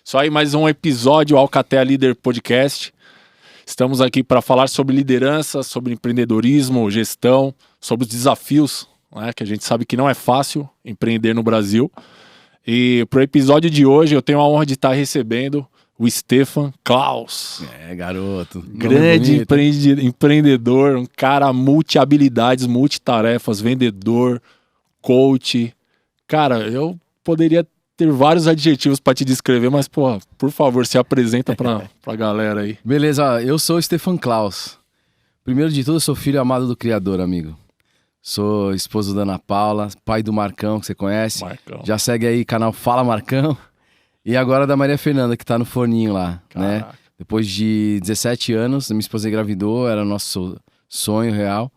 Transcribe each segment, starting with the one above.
Isso aí, mais um episódio Alcatel Líder Podcast. Estamos aqui para falar sobre liderança, sobre empreendedorismo, gestão, sobre os desafios, né, que a gente sabe que não é fácil empreender no Brasil. E para o episódio de hoje eu tenho a honra de estar recebendo o Stefan Klaus. Garoto. Grande empreendedor, um cara multi-habilidades, multitarefas, vendedor, coach. Cara, eu poderia ter vários adjetivos para te descrever, mas, pô, por favor, se apresenta pra galera aí. Beleza, eu sou o Stefan Klaus. Primeiro de tudo, eu sou filho amado do Criador, amigo. Sou esposo da Ana Paula, pai do Marcão, que você conhece. Marcão. Já segue aí o canal Fala Marcão. E agora da Maria Fernanda, que tá no forninho lá, né? Depois de 17 anos, minha esposa engravidou, era nosso sonho real.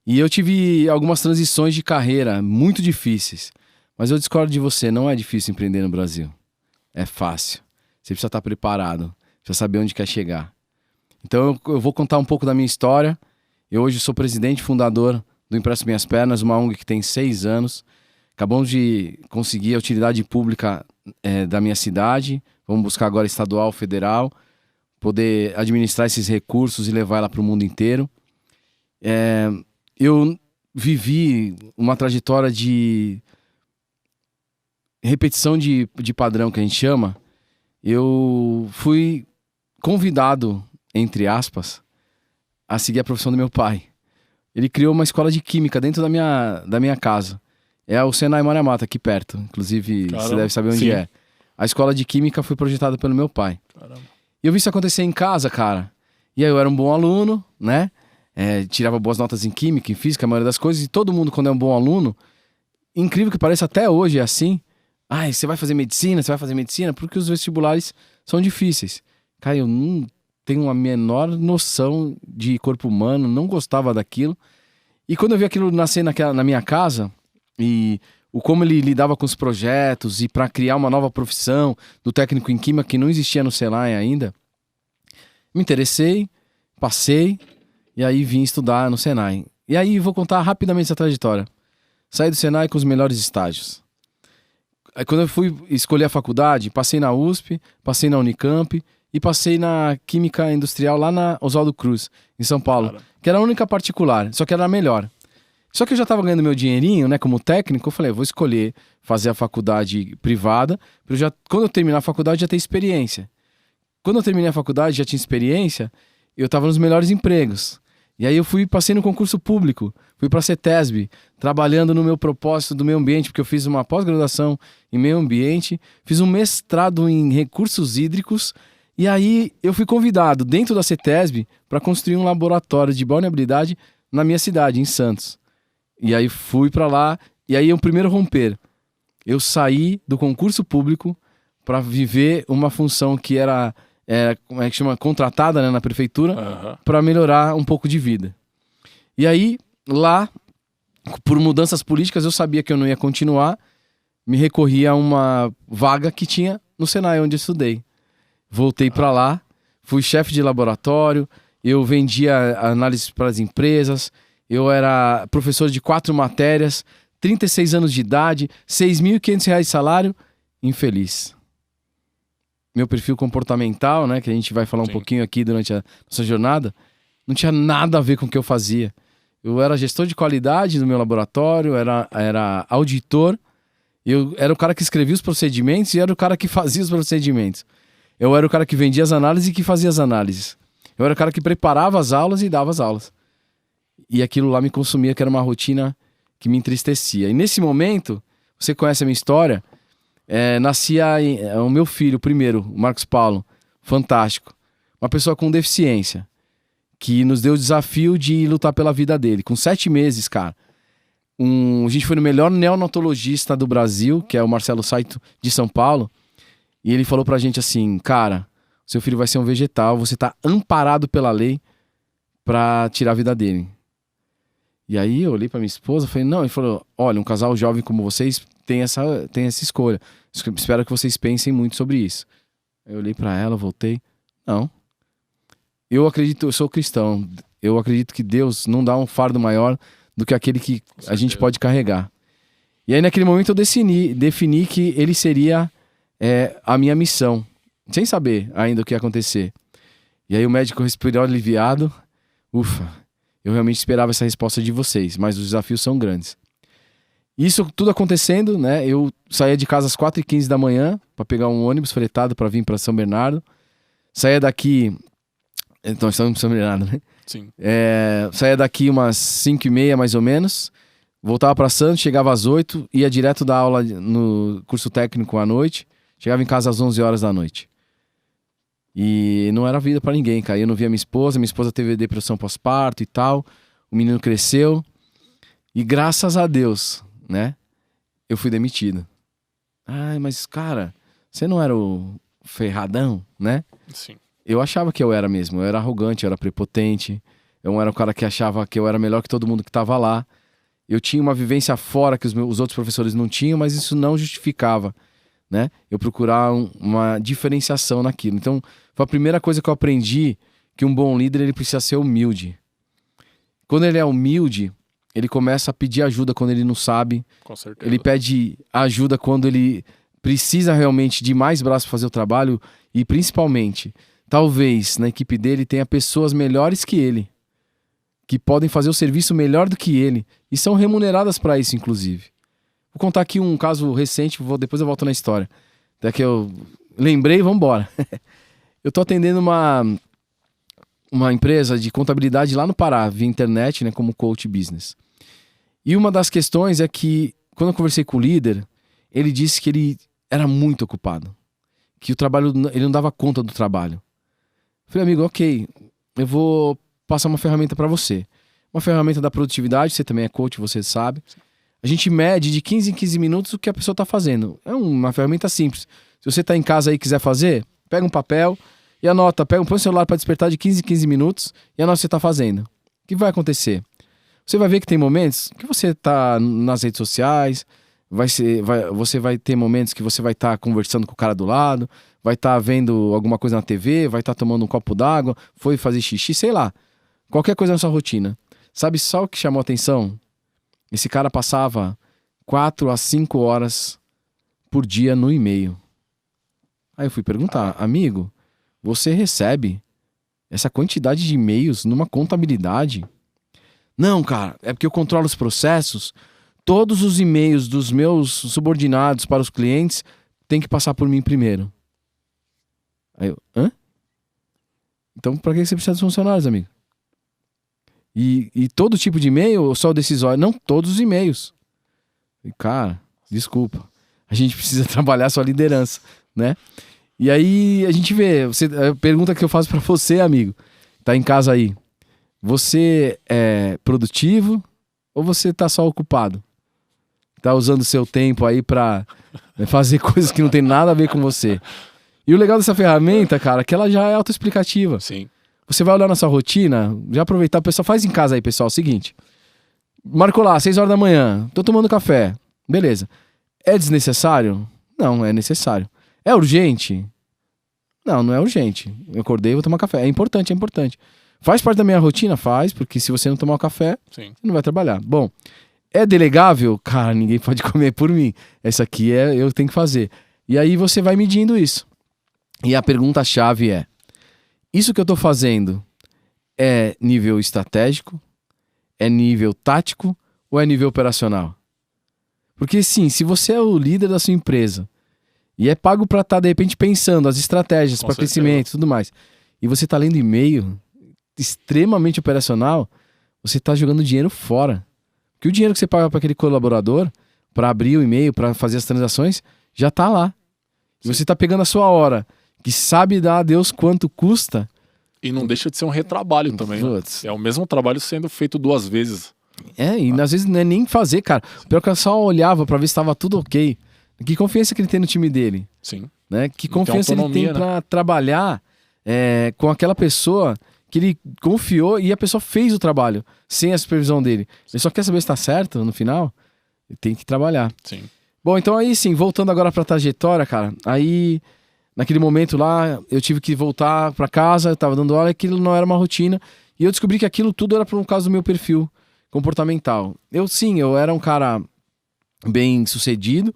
E eu tive algumas transições de carreira muito difíceis. Mas eu discordo de você, não é difícil empreender no Brasil. É fácil. Você precisa estar preparado, precisa saber onde quer chegar. Então eu vou contar um pouco da minha história. Eu hoje sou presidente e fundador do Empresto Minhas Pernas, uma ONG que tem 6 anos. Acabamos de conseguir a utilidade pública da minha cidade. Vamos buscar agora estadual, federal, poder administrar esses recursos e levar ela para o mundo inteiro. Eu vivi uma trajetória de repetição de padrão, que a gente chama. Eu fui convidado, entre aspas, a seguir a profissão do meu pai. Ele criou uma escola de química dentro da minha casa. É o Senai Maria Mata, aqui perto. Inclusive, caramba, você deve saber onde sim. é. A escola de química foi projetada pelo meu pai. Caramba. E eu vi isso acontecer em casa, cara. E aí eu era um bom aluno, né? Tirava boas notas em química, em física, a maioria das coisas. E todo mundo, quando é um bom aluno, incrível que pareça, até hoje é assim. Você vai fazer medicina, porque os vestibulares são difíceis. Cara, eu não tenho a menor noção de corpo humano, não gostava daquilo. E quando eu vi aquilo nascer na minha casa, e como ele lidava com os projetos, e para criar uma nova profissão do técnico em química que não existia no Senai ainda, me interessei, passei, e aí vim estudar no Senai. E aí vou contar rapidamente essa trajetória. Saí do Senai com os melhores estágios. Aí quando eu fui escolher a faculdade, passei na USP, passei na Unicamp e passei na Química Industrial lá na Oswaldo Cruz, em São Paulo, que era a única particular, só que era a melhor. Só que eu já estava ganhando meu dinheirinho, né, como técnico, eu falei, vou escolher fazer a faculdade privada, para quando eu terminar a faculdade já ter experiência. Quando eu terminei a faculdade, já tinha experiência, eu estava nos melhores empregos. E aí eu passei no concurso público, fui para a CETESB, trabalhando no meu propósito do meio ambiente, porque eu fiz uma pós-graduação em meio ambiente, fiz um mestrado em recursos hídricos, e aí eu fui convidado dentro da CETESB para construir um laboratório de vulnerabilidade na minha cidade, em Santos. E aí fui para lá, e aí o primeiro romper. Eu saí do concurso público para viver uma função que era como é que chama? Contratada, né, na prefeitura, para melhorar um pouco de vida. E aí, lá, por mudanças políticas, eu sabia que eu não ia continuar, me recorri a uma vaga que tinha no Senai, onde eu estudei. Voltei para lá, fui chefe de laboratório, eu vendia análises para as empresas, eu era professor de 4 matérias, 36 anos de idade, R$6.500 de salário, infeliz. Meu perfil comportamental, né, que a gente vai falar um pouquinho aqui durante a nossa jornada, não tinha nada a ver com o que eu fazia. Eu era gestor de qualidade do meu laboratório, era auditor, eu era o cara que escrevia os procedimentos e era o cara que fazia os procedimentos. Eu era o cara que vendia as análises e que fazia as análises. Eu era o cara que preparava as aulas e dava as aulas. E aquilo lá me consumia, que era uma rotina que me entristecia. E nesse momento, você conhece a minha história, nascia o meu filho primeiro, o Marcos Paulo, fantástico. Uma pessoa com deficiência, que nos deu o desafio de lutar pela vida dele. Com 7 meses, cara. A gente foi no melhor neonatologista do Brasil, que é o Marcelo Saito de São Paulo. E ele falou pra gente assim, cara, seu filho vai ser um vegetal, você tá amparado pela lei pra tirar a vida dele. E aí eu olhei pra minha esposa e falei, não, ele falou, olha, um casal jovem como vocês tem essa escolha. Espero que vocês pensem muito sobre isso. Eu olhei pra ela, voltei. Não. Eu sou cristão. Eu acredito que Deus não dá um fardo maior do que aquele que a gente pode carregar. E aí naquele momento eu defini que ele seria a minha missão. sem saber ainda o que ia acontecer. E aí o médico respirou aliviado. Ufa, eu realmente esperava essa resposta de vocês, mas os desafios são grandes. Isso tudo acontecendo, né? Eu saía de casa às 4h15 da manhã para pegar um ônibus fretado para vir para São Bernardo. Saía daqui... Então, estamos em São Bernardo, né? Sim. Saía daqui umas 5h30, mais ou menos. Voltava para Santos, chegava às 8h, ia direto dar aula no curso técnico à noite. Chegava em casa às 11 horas da noite. E não era vida para ninguém, cara. Eu não via minha esposa teve depressão pós-parto e tal. O menino cresceu. E graças a Deus, né? Eu fui demitido. Ai, mas cara, você não era o ferradão, né? Sim. Eu achava que eu era mesmo. Eu era arrogante, eu era prepotente. Eu era o cara que achava que eu era melhor que todo mundo que tava lá. Eu tinha uma vivência fora que os outros professores não tinham, mas isso não justificava, né? Eu procurar uma diferenciação naquilo. Então, foi a primeira coisa que eu aprendi, que um bom líder ele precisa ser humilde. Quando ele é humilde, ele começa a pedir ajuda quando ele não sabe. Com certeza. Ele pede ajuda quando ele precisa realmente de mais braços para fazer o trabalho e, principalmente, talvez na equipe dele tenha pessoas melhores que ele, que podem fazer o serviço melhor do que ele e são remuneradas para isso, inclusive. Vou contar aqui um caso recente, depois eu volto na história. Até que eu lembrei, vamos embora. Eu tô atendendo uma empresa de contabilidade lá no Pará, via internet, né, como coach business. E uma das questões é que, quando eu conversei com o líder, ele disse que ele era muito ocupado. Que o trabalho, ele não dava conta do trabalho. Eu falei, amigo, ok, eu vou passar uma ferramenta para você. Uma ferramenta da produtividade, você também é coach, você sabe. A gente mede de 15 em 15 minutos o que a pessoa está fazendo. É uma ferramenta simples. Se você está em casa aí e quiser fazer, pega um papel e anota. Põe o celular para despertar de 15 em 15 minutos e anota o que você está fazendo. O que vai acontecer? Você vai ver que tem momentos que você está nas redes sociais, você vai ter momentos que você vai estar conversando com o cara do lado, vai estar vendo alguma coisa na TV, vai estar tomando um copo d'água, foi fazer xixi, sei lá. Qualquer coisa na sua rotina. Sabe só o que chamou a atenção? Esse cara passava 4 a 5 horas por dia no e-mail. Aí eu fui perguntar, amigo, você recebe essa quantidade de e-mails numa contabilidade? Não, cara, é porque eu controlo os processos. Todos os e-mails dos meus subordinados para os clientes têm que passar por mim primeiro. Aí eu, hã? Então pra que você precisa dos funcionários, amigo? E todo tipo de e-mail ou só o decisório? Não, todos os e-mails. E, cara, desculpa. A gente precisa trabalhar a sua liderança, né? E aí a gente vê, a pergunta que eu faço pra você, amigo, tá em casa aí. Você é produtivo ou você tá só ocupado? Tá usando o seu tempo aí pra fazer coisas que não tem nada a ver com você. E o legal dessa ferramenta, cara, é que ela já é autoexplicativa. Sim. Você vai olhar na sua rotina, já aproveitar, o pessoal faz em casa aí, pessoal, o seguinte. Marcou lá, 6 horas da manhã, tô tomando café. Beleza. É desnecessário? Não, é necessário. É urgente? Não, não é urgente. Eu acordei, vou tomar café. É importante, é importante. Faz parte da minha rotina? Faz, porque se você não tomar o café, Sim. você não vai trabalhar. Bom, é delegável? Cara, ninguém pode comer por mim. Essa aqui eu tenho que fazer. E aí você vai medindo isso. E a pergunta-chave é, isso que eu tô fazendo é nível estratégico? É nível tático? Ou é nível operacional? Porque sim, se você é o líder da sua empresa e é pago para estar, de repente, pensando as estratégias para crescimento e tudo mais, e você tá lendo e-mail extremamente operacional, você tá jogando dinheiro fora. Porque o dinheiro que você paga para aquele colaborador, para abrir o e-mail, para fazer as transações, já tá lá. E você tá pegando a sua hora, que sabe dar a Deus quanto custa. E não deixa de ser um retrabalho também. Né? É o mesmo trabalho sendo feito 2 vezes. E às vezes não é nem fazer, cara. O pior que eu só olhava pra ver se tava tudo ok. Que confiança que ele tem no time dele. Sim. Né? Que confiança ele tem pra trabalhar com aquela pessoa que ele confiou e a pessoa fez o trabalho sem a supervisão dele. Ele só quer saber se tá certo no final. Ele tem que trabalhar. Sim. Bom, então aí sim, voltando agora pra trajetória, cara. Aí, naquele momento lá, eu tive que voltar pra casa, eu tava dando aula, aquilo não era uma rotina. E eu descobri que aquilo tudo era por um caso do meu perfil comportamental. Eu era um cara bem sucedido,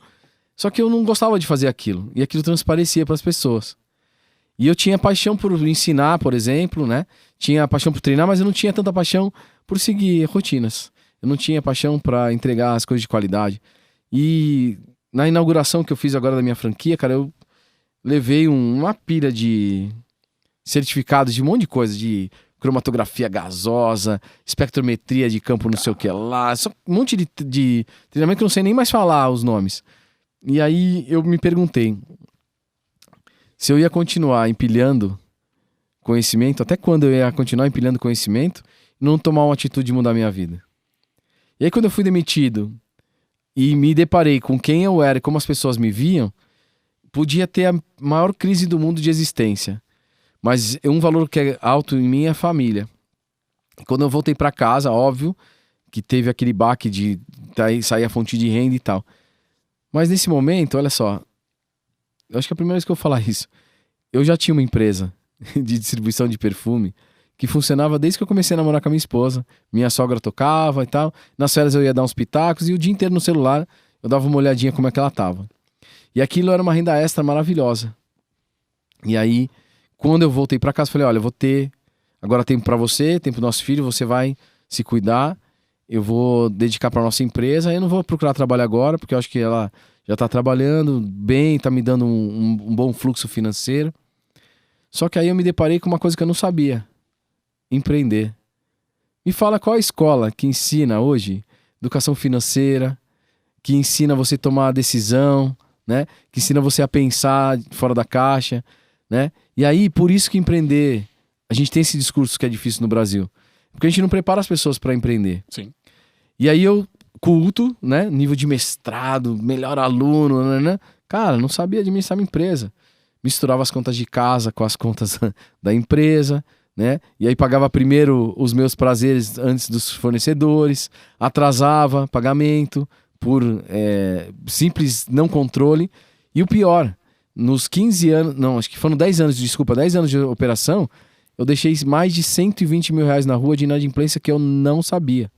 só que eu não gostava de fazer aquilo. E aquilo transparecia pras pessoas. E eu tinha paixão por ensinar, por exemplo, né? Tinha paixão por treinar, mas eu não tinha tanta paixão por seguir rotinas. Eu não tinha paixão para entregar as coisas de qualidade. E na inauguração que eu fiz agora da minha franquia, cara, eu levei uma pilha de certificados de um monte de coisa, de cromatografia gasosa, espectrometria de campo não sei o que lá, só um monte de treinamento que eu não sei nem mais falar os nomes. E aí eu me perguntei se eu ia continuar empilhando conhecimento, até quando eu ia continuar empilhando conhecimento e não tomar uma atitude de mudar a minha vida. E aí quando eu fui demitido e me deparei com quem eu era e como as pessoas me viam, podia ter a maior crise do mundo de existência. Mas um valor que é alto em mim é a família. Quando eu voltei para casa, óbvio que teve aquele baque de sair a fonte de renda e tal. Mas nesse momento, olha só, eu acho que é a primeira vez que eu vou falar isso. Eu já tinha uma empresa de distribuição de perfume que funcionava desde que eu comecei a namorar com a minha esposa. Minha sogra tocava e tal. Nas férias eu ia dar uns pitacos e o dia inteiro no celular eu dava uma olhadinha como é que ela tava. E aquilo era uma renda extra maravilhosa. E aí, quando eu voltei para casa, falei, olha, eu vou ter agora tempo para você, tempo pro nosso filho, você vai se cuidar, eu vou dedicar para nossa empresa, eu não vou procurar trabalho agora, porque eu acho que ela já tá trabalhando bem, tá me dando um bom fluxo financeiro. Só que aí eu me deparei com uma coisa que eu não sabia: empreender. Me fala qual a escola que ensina hoje educação financeira, que ensina você a tomar a decisão, né? Que ensina você a pensar fora da caixa, né? E aí, por isso que empreender, a gente tem esse discurso que é difícil no Brasil, porque a gente não prepara as pessoas para empreender. Sim. E aí eu culto, né? Nível de mestrado, melhor aluno, né? Cara, não sabia administrar minha empresa. Misturava as contas de casa com as contas da empresa, né? E aí pagava primeiro os meus prazeres antes dos fornecedores, atrasava pagamento por simples não controle. E o pior, nos 15 anos, não, acho que foram 10 anos, desculpa, 10 anos de operação, eu deixei mais de 120 mil reais na rua de inadimplência que eu não sabia.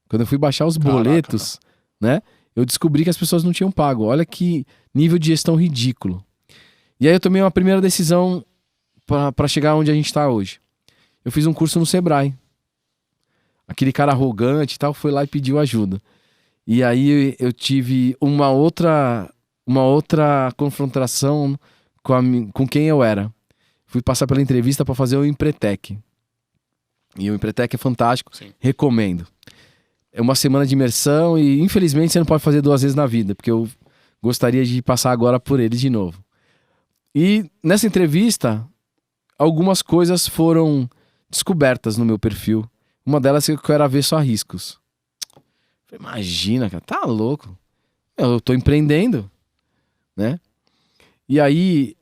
Quando eu fui baixar os boletos, né? Eu descobri que as pessoas não tinham pago. Olha que nível de gestão ridículo. E aí eu tomei uma primeira decisão para chegar onde a gente está hoje. Eu fiz um curso no Sebrae. Aquele cara arrogante e tal foi lá e pediu ajuda. E aí eu tive uma outra confrontação com quem eu era. Fui passar pela entrevista para fazer o Empretec. E o Empretec é fantástico. Sim. Recomendo. É uma semana de imersão e infelizmente você não pode fazer 2 vezes na vida, porque eu gostaria de passar agora por ele de novo. E nessa entrevista, algumas coisas foram descobertas no meu perfil. Uma delas é que eu era avesso a riscos. Imagina, cara, tá louco. Eu tô empreendendo, né? E aí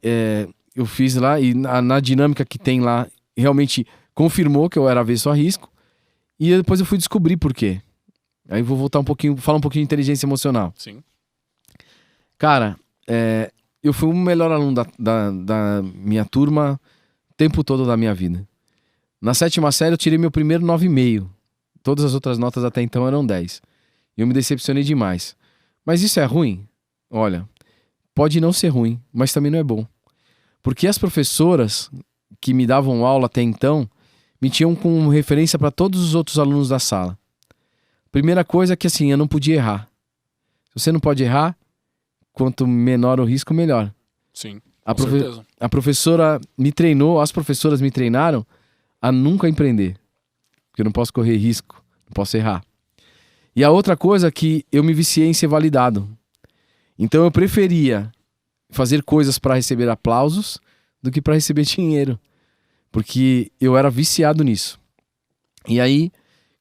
eu fiz lá e na dinâmica que tem lá, realmente confirmou que eu era avesso a risco. E depois eu fui descobrir por quê. Aí vou voltar um pouquinho, falar um pouquinho de inteligência emocional. Sim. Cara, eu fui o melhor aluno da minha turma o tempo todo da minha vida. Na 7ª série eu tirei meu primeiro 9,5. Todas as outras notas até então eram 10. E eu me decepcionei demais. Mas isso é ruim? Olha, pode não ser ruim, mas também não é bom. Porque as professoras que me davam aula até então me tinham como referência para todos os outros alunos da sala. Primeira coisa é que assim, eu não podia errar. Se você não pode errar, quanto menor o risco, melhor. Sim, com certeza. A professora me treinou, as professoras me treinaram a nunca empreender. Porque eu não posso correr risco, não posso errar. E a outra coisa é que eu me viciei em ser validado. Então eu preferia fazer coisas para receber aplausos do que para receber dinheiro. Porque eu era viciado nisso. E aí,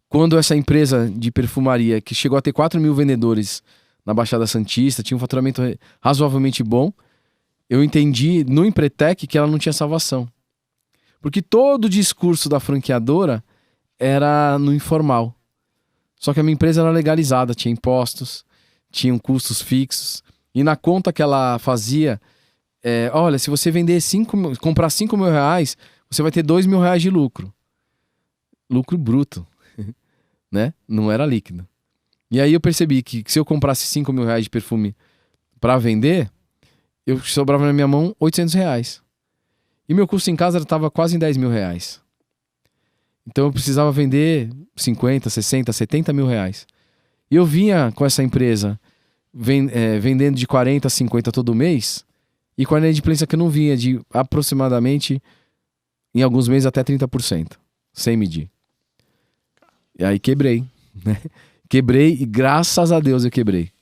quando essa empresa de perfumaria, que chegou a ter 4 mil vendedores na Baixada Santista, tinha um faturamento razoavelmente bom, eu entendi no Empretec que ela não tinha salvação. Porque todo o discurso da franqueadora era no informal. Só que a minha empresa era legalizada, tinha impostos, tinham custos fixos. E na conta que ela fazia, olha, se você vender comprar 5 mil reais, você vai ter 2 mil reais de lucro. Lucro bruto, né? Não era líquido. E aí eu percebi que se eu comprasse 5 mil reais de perfume para vender, eu sobrava na minha mão R$ 800. E meu custo em casa estava quase em R$ 10.000. Então eu precisava vender 50, 60, 70 mil reais. E eu vinha com essa empresa vendendo de 40 a 50 todo mês, e com a inadimplência que eu não vinha de aproximadamente, em alguns meses, até 30%, sem medir. E aí quebrei, né? Quebrei e graças a Deus eu quebrei.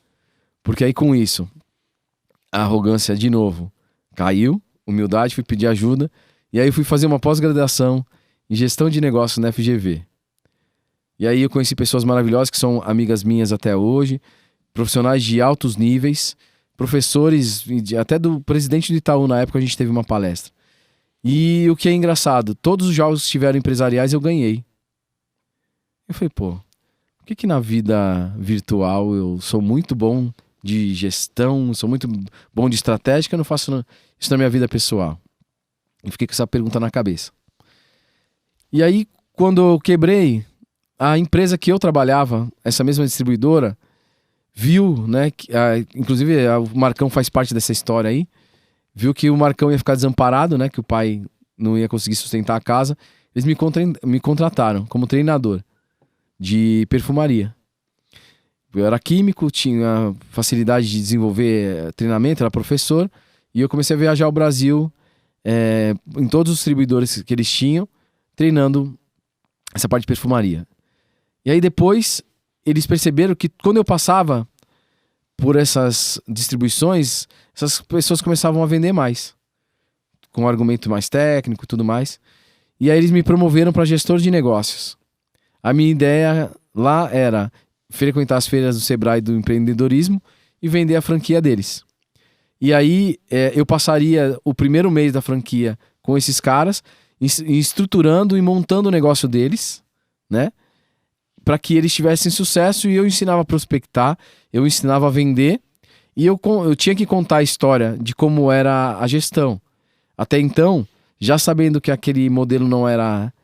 Porque aí com isso, a arrogância de novo caiu, humildade, fui pedir ajuda, e aí eu fui fazer uma pós-graduação em gestão de negócios na FGV. E aí eu conheci pessoas maravilhosas que são amigas minhas até hoje, profissionais de altos níveis, professores, até do presidente do Itaú na época a gente teve uma palestra. E o que é engraçado, todos os jogos que tiveram empresariais eu ganhei. Eu falei, pô, por que na vida virtual eu sou muito bom de gestão, sou muito bom de estratégia, eu não faço isso na minha vida pessoal? Eu fiquei com essa pergunta na cabeça. E aí, quando eu quebrei, a empresa que eu trabalhava, essa mesma distribuidora, viu, né, inclusive o Marcão faz parte dessa história aí, viu que o Marcão ia ficar desamparado, né, que o pai não ia conseguir sustentar a casa, eles me contrataram como treinador de perfumaria. Eu era químico, tinha facilidade de desenvolver treinamento, era professor, e eu comecei a viajar ao Brasil, em todos os distribuidores que eles tinham, treinando essa parte de perfumaria. E aí depois eles perceberam que quando eu passava por essas distribuições, essas pessoas começavam a vender mais, com um argumento mais técnico e tudo mais. E aí eles me promoveram para gestor de negócios. A minha ideia lá era frequentar as feiras do Sebrae do empreendedorismo e vender a franquia deles. E aí eu passaria o primeiro mês da franquia com esses caras, estruturando e montando o negócio deles, né? Para que eles tivessem sucesso, e eu ensinava a prospectar, eu ensinava a vender, e eu tinha que contar a história de como era a gestão. Até então, já sabendo que aquele modelo não era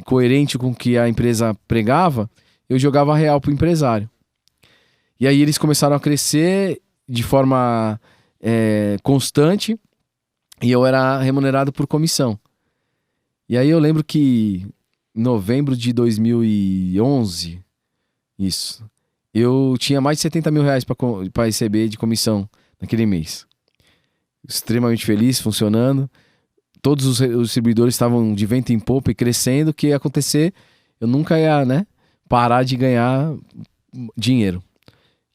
coerente com o que a empresa pregava, eu jogava real pro empresário. E aí eles começaram a crescer de forma constante, e eu era remunerado por comissão. E aí eu lembro que em novembro de 2011, isso, eu tinha mais de 70 mil reais para receber de comissão naquele mês. Extremamente feliz, funcionando. Todos os distribuidores estavam de vento em popa e crescendo. O que ia acontecer? Eu nunca ia, né, parar de ganhar dinheiro.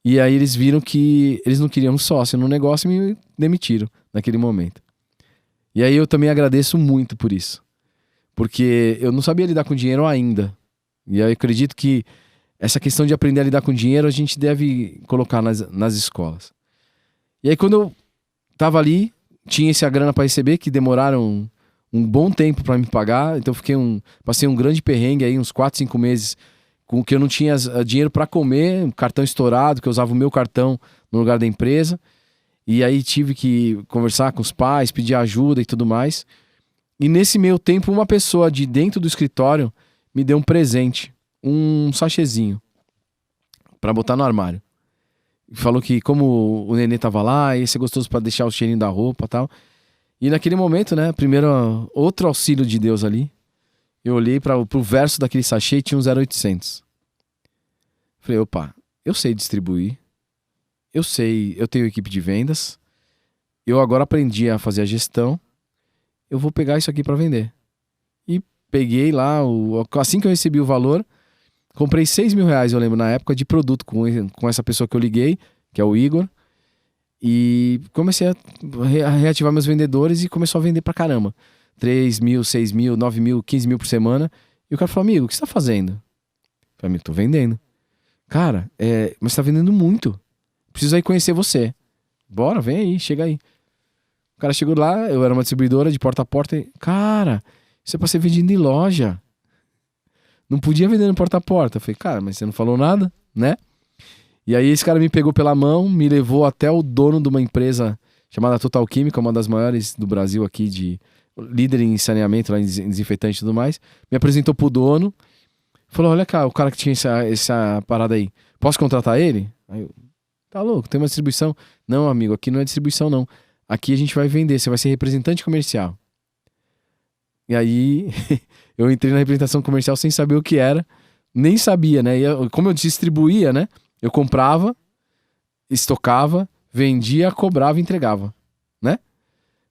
E aí eles viram que eles não queriam um sócio no negócio e me demitiram naquele momento. E aí eu também agradeço muito por isso. Porque eu não sabia lidar com dinheiro ainda. E eu acredito que essa questão de aprender a lidar com dinheiro a gente deve colocar nas escolas. E aí quando eu tava ali, tinha essa grana para receber, que demoraram um bom tempo para me pagar. Então passei um grande perrengue aí, uns 4, 5 meses, com que eu não tinha dinheiro para comer, um cartão estourado, que eu usava o meu cartão no lugar da empresa. E aí tive que conversar com os pais, pedir ajuda e tudo mais. E nesse meio tempo, uma pessoa de dentro do escritório me deu um presente, um sachêzinho, para botar no armário. Falou que como o nenê tava lá, ia ser gostoso para deixar o cheirinho da roupa e tal. E naquele momento, né, primeiro, outro auxílio de Deus ali, eu olhei pro verso daquele sachê e tinha um 0800. Falei, opa, eu sei distribuir, eu tenho equipe de vendas, eu agora aprendi a fazer a gestão, eu vou pegar isso aqui para vender. E peguei lá, assim que eu recebi o valor, comprei 6 mil reais, eu lembro, na época, de produto com essa pessoa que eu liguei, que é o Igor. E comecei a reativar meus vendedores e começou a vender pra caramba. 3 mil, 6 mil, 9 mil, 15 mil por semana. E o cara falou, amigo, o que você tá fazendo? Eu falei, amigo, tô vendendo. Cara, mas você tá vendendo muito. Preciso aí conhecer você. Bora, vem aí, chega aí. O cara chegou lá, eu era uma distribuidora de porta a porta. E, cara, isso é pra ser vendido em loja. Não podia vender no porta a porta. Eu falei, cara, mas você não falou nada, né? E aí esse cara me pegou pela mão, me levou até o dono de uma empresa chamada Total Química, uma das maiores do Brasil aqui, líder em saneamento, lá em desinfetante e tudo mais. Me apresentou pro dono. Falou, olha cá, o cara que tinha essa parada aí, posso contratar ele? Aí eu, tá louco, tem uma distribuição. Não, amigo, aqui não é distribuição não. aqui a gente vai vender, você vai ser representante comercial. E aí, eu entrei na representação comercial sem saber o que era, nem sabia, né? E como eu distribuía, né? Eu comprava, estocava, vendia, cobrava e entregava, né?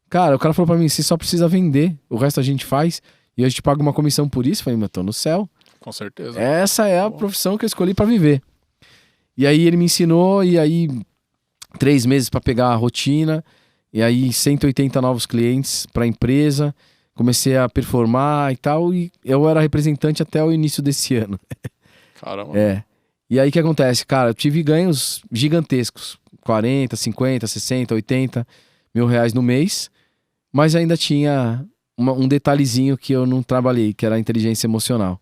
Cara, o cara falou pra mim, você só precisa vender, o resto a gente faz e a gente paga uma comissão por isso. Eu falei, mas tô no céu. Com certeza. Essa é a profissão que eu escolhi pra viver. E aí ele me ensinou, e aí 3 meses pra pegar a rotina, e aí 180 novos clientes pra empresa, comecei a performar e tal, e eu era representante até o início desse ano. Caramba. E aí o que acontece? Cara, eu tive ganhos gigantescos, 40, 50, 60, 80 mil reais no mês, mas ainda tinha um detalhezinho que eu não trabalhei, que era a inteligência emocional.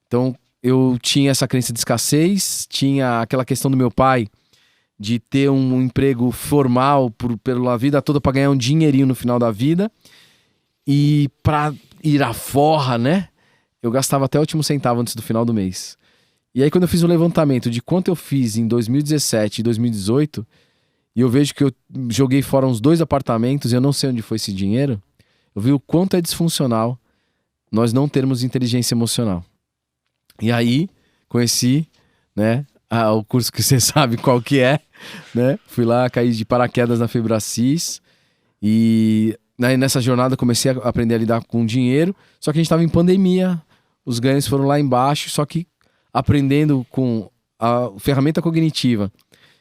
Então, eu tinha essa crença de escassez, tinha aquela questão do meu pai de ter um emprego formal pela vida toda para ganhar um dinheirinho no final da vida. E para ir à forra, né? Eu gastava até o último centavo antes do final do mês. E aí, quando eu fiz o levantamento de quanto eu fiz em 2017 e 2018, e eu vejo que eu joguei fora uns 2 apartamentos e eu não sei onde foi esse dinheiro, eu vi o quanto é disfuncional nós não termos inteligência emocional. E aí, conheci, né, o curso que você sabe qual que é, né? Fui lá, caí de paraquedas na Febracis e nessa jornada comecei a aprender a lidar com dinheiro, só que a gente estava em pandemia, os ganhos foram lá embaixo, só que aprendendo com a ferramenta cognitiva,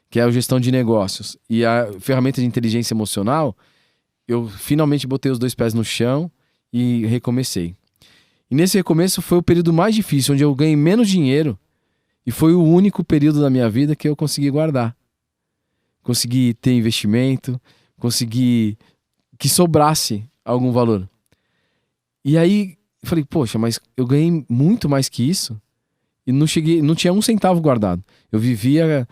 que é a gestão de negócios, e a ferramenta de inteligência emocional, eu finalmente botei os 2 pés no chão e recomecei. E nesse recomeço foi o período mais difícil, onde eu ganhei menos dinheiro e foi o único período da minha vida que eu consegui guardar. Consegui ter investimento, consegui que sobrasse algum valor. E aí eu falei, poxa, mas eu ganhei muito mais que isso e não tinha um centavo guardado. Eu vivia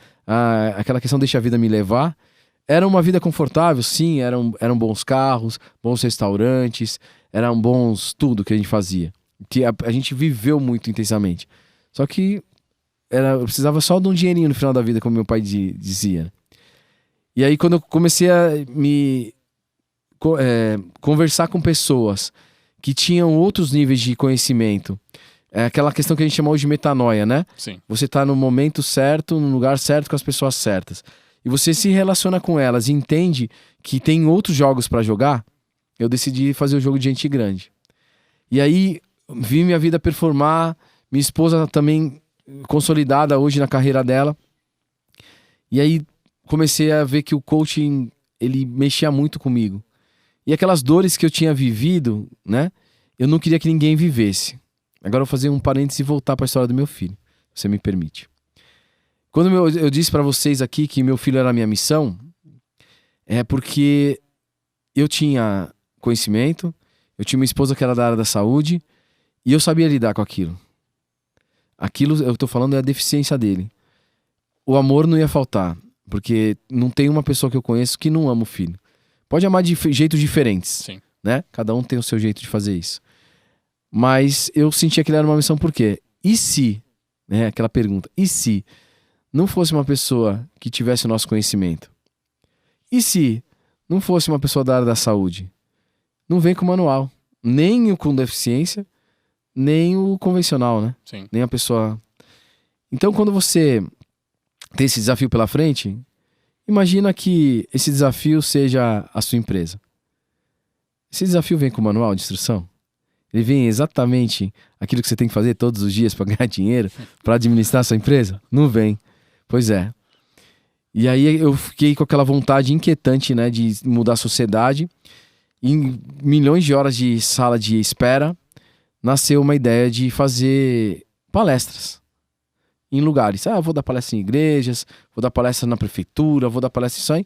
aquela questão deixa a vida me levar. Era uma vida confortável, sim, eram bons carros, bons restaurantes, eram bons tudo que a gente fazia. Que a gente viveu muito intensamente. Só que eu precisava só de um dinheirinho no final da vida, como meu pai dizia. E aí quando eu comecei a conversar com pessoas que tinham outros níveis de conhecimento, aquela questão que a gente chama hoje de metanoia, né? Sim. Você tá no momento certo, no lugar certo, com as pessoas certas. E você se relaciona com elas e entende que tem outros jogos pra jogar. Eu decidi fazer o jogo de gente grande. E aí vi minha vida performar, minha esposa também consolidada hoje na carreira dela. E aí comecei a ver que o coaching, ele mexia muito comigo. E aquelas dores que eu tinha vivido, né? Eu não queria que ninguém vivesse. Agora eu vou fazer um parênteses e voltar para a história do meu filho, se você me permite. Quando eu disse para vocês aqui que meu filho era a minha missão, é porque eu tinha conhecimento, eu tinha uma esposa que era da área da saúde e eu sabia lidar com aquilo. Aquilo, eu tô falando, é a deficiência dele. O amor não ia faltar, porque não tem uma pessoa que eu conheço que não ama o filho. Pode amar de jeitos diferentes, Sim. né? Cada um tem o seu jeito de fazer isso. Mas eu sentia que ele era uma missão por quê? E se, né? Aquela pergunta, e se não fosse uma pessoa que tivesse o nosso conhecimento? E se não fosse uma pessoa da área da saúde? Não vem com manual. Nem o com deficiência, nem o convencional, né? Sim. Nem a pessoa... Então, quando você tem esse desafio pela frente, imagina que esse desafio seja a sua empresa. Esse desafio vem com manual de instrução? Ele vem exatamente aquilo que você tem que fazer todos os dias para ganhar dinheiro, para administrar a sua empresa? Não vem. Pois é. E aí eu fiquei com aquela vontade inquietante, né, de mudar a sociedade. Em milhões de horas de sala de espera, nasceu uma ideia de fazer palestras em lugares. Eu vou dar palestra em igrejas, vou dar palestra na prefeitura, vou dar palestra isso aí.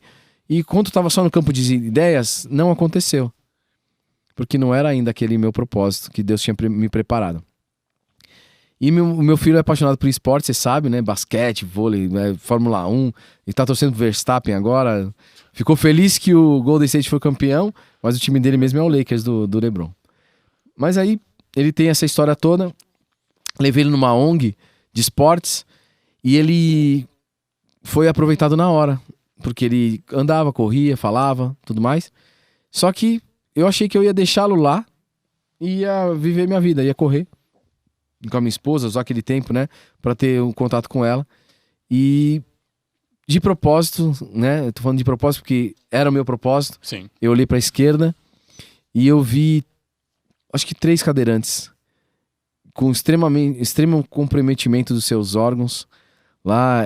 E quando estava só no campo de ideias, não aconteceu. Porque não era ainda aquele meu propósito que Deus tinha me preparado. E o meu filho é apaixonado por esporte, você sabe, né? Basquete, vôlei, Fórmula 1. Ele tá torcendo pro Verstappen agora. Ficou feliz que o Golden State foi campeão, mas o time dele mesmo é o Lakers do LeBron. Mas aí, ele tem essa história toda. Levei ele numa ONG de esportes e ele foi aproveitado na hora. porque ele andava, corria, falava, tudo mais. Só que eu achei que eu ia deixá-lo lá e ia viver minha vida, ia correr com a minha esposa, usar aquele tempo, né, pra ter um contato com ela. E de propósito, né, eu tô falando de propósito porque era o meu propósito. Sim. Eu olhei pra esquerda e eu vi, acho que 3 cadeirantes com extremo comprometimento dos seus órgãos. Lá,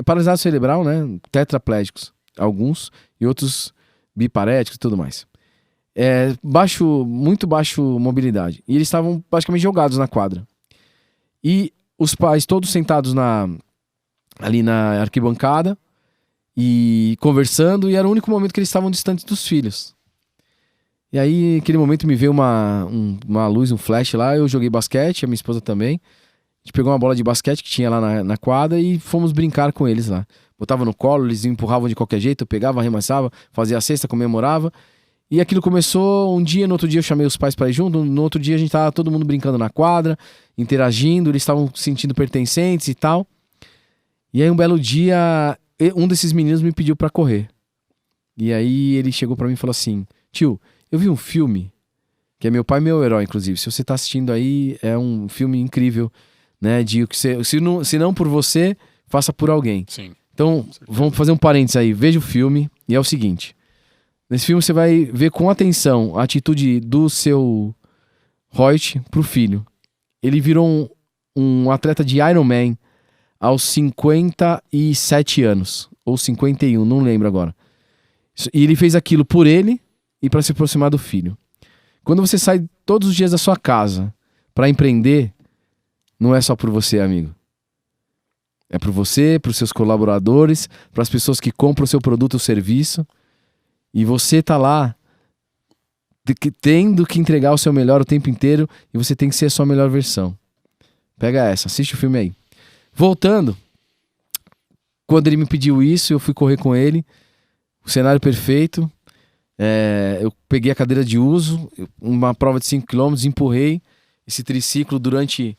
paralisado cerebral, né, tetraplégicos, alguns, e outros biparéticos e tudo mais. Muito baixo mobilidade. E eles estavam praticamente jogados na quadra. E os pais todos sentados ali na arquibancada e conversando, e era o único momento que eles estavam distantes dos filhos. E aí, naquele momento, me veio uma luz, um flash lá, eu joguei basquete, a minha esposa também. A gente pegou uma bola de basquete que tinha lá na quadra e fomos brincar com eles lá. Botava no colo, eles empurravam de qualquer jeito, eu pegava, arremessava, fazia a cesta, comemorava. E aquilo começou um dia, no outro dia eu chamei os pais para ir junto, no outro dia a gente tava todo mundo brincando na quadra, interagindo, eles estavam se sentindo pertencentes e tal. E aí um belo dia, um desses meninos me pediu para correr. E aí ele chegou para mim e falou assim: tio, eu vi um filme, que é Meu Pai, Meu Herói, inclusive. Se você tá assistindo aí, é um filme incrível, né? De que se não por você, faça por alguém. Sim. Então, vamos fazer um parênteses aí. Veja o filme e é o seguinte. Nesse filme você vai ver com atenção a atitude do seu Hoyt pro filho. Ele virou um atleta de Ironman aos 57 anos. Ou 51, não lembro agora. E ele fez aquilo por ele e para se aproximar do filho. Quando você sai todos os dias da sua casa para empreender, não é só por você, amigo. É por você, para os seus colaboradores, para as pessoas que compram o seu produto ou serviço. E você tá lá tendo que entregar o seu melhor o tempo inteiro e você tem que ser a sua melhor versão. Pega essa, assiste o filme aí. Voltando, quando ele me pediu isso, eu fui correr com ele. O cenário perfeito. Eu peguei a cadeira de uso, uma prova de 5 km, empurrei esse triciclo durante...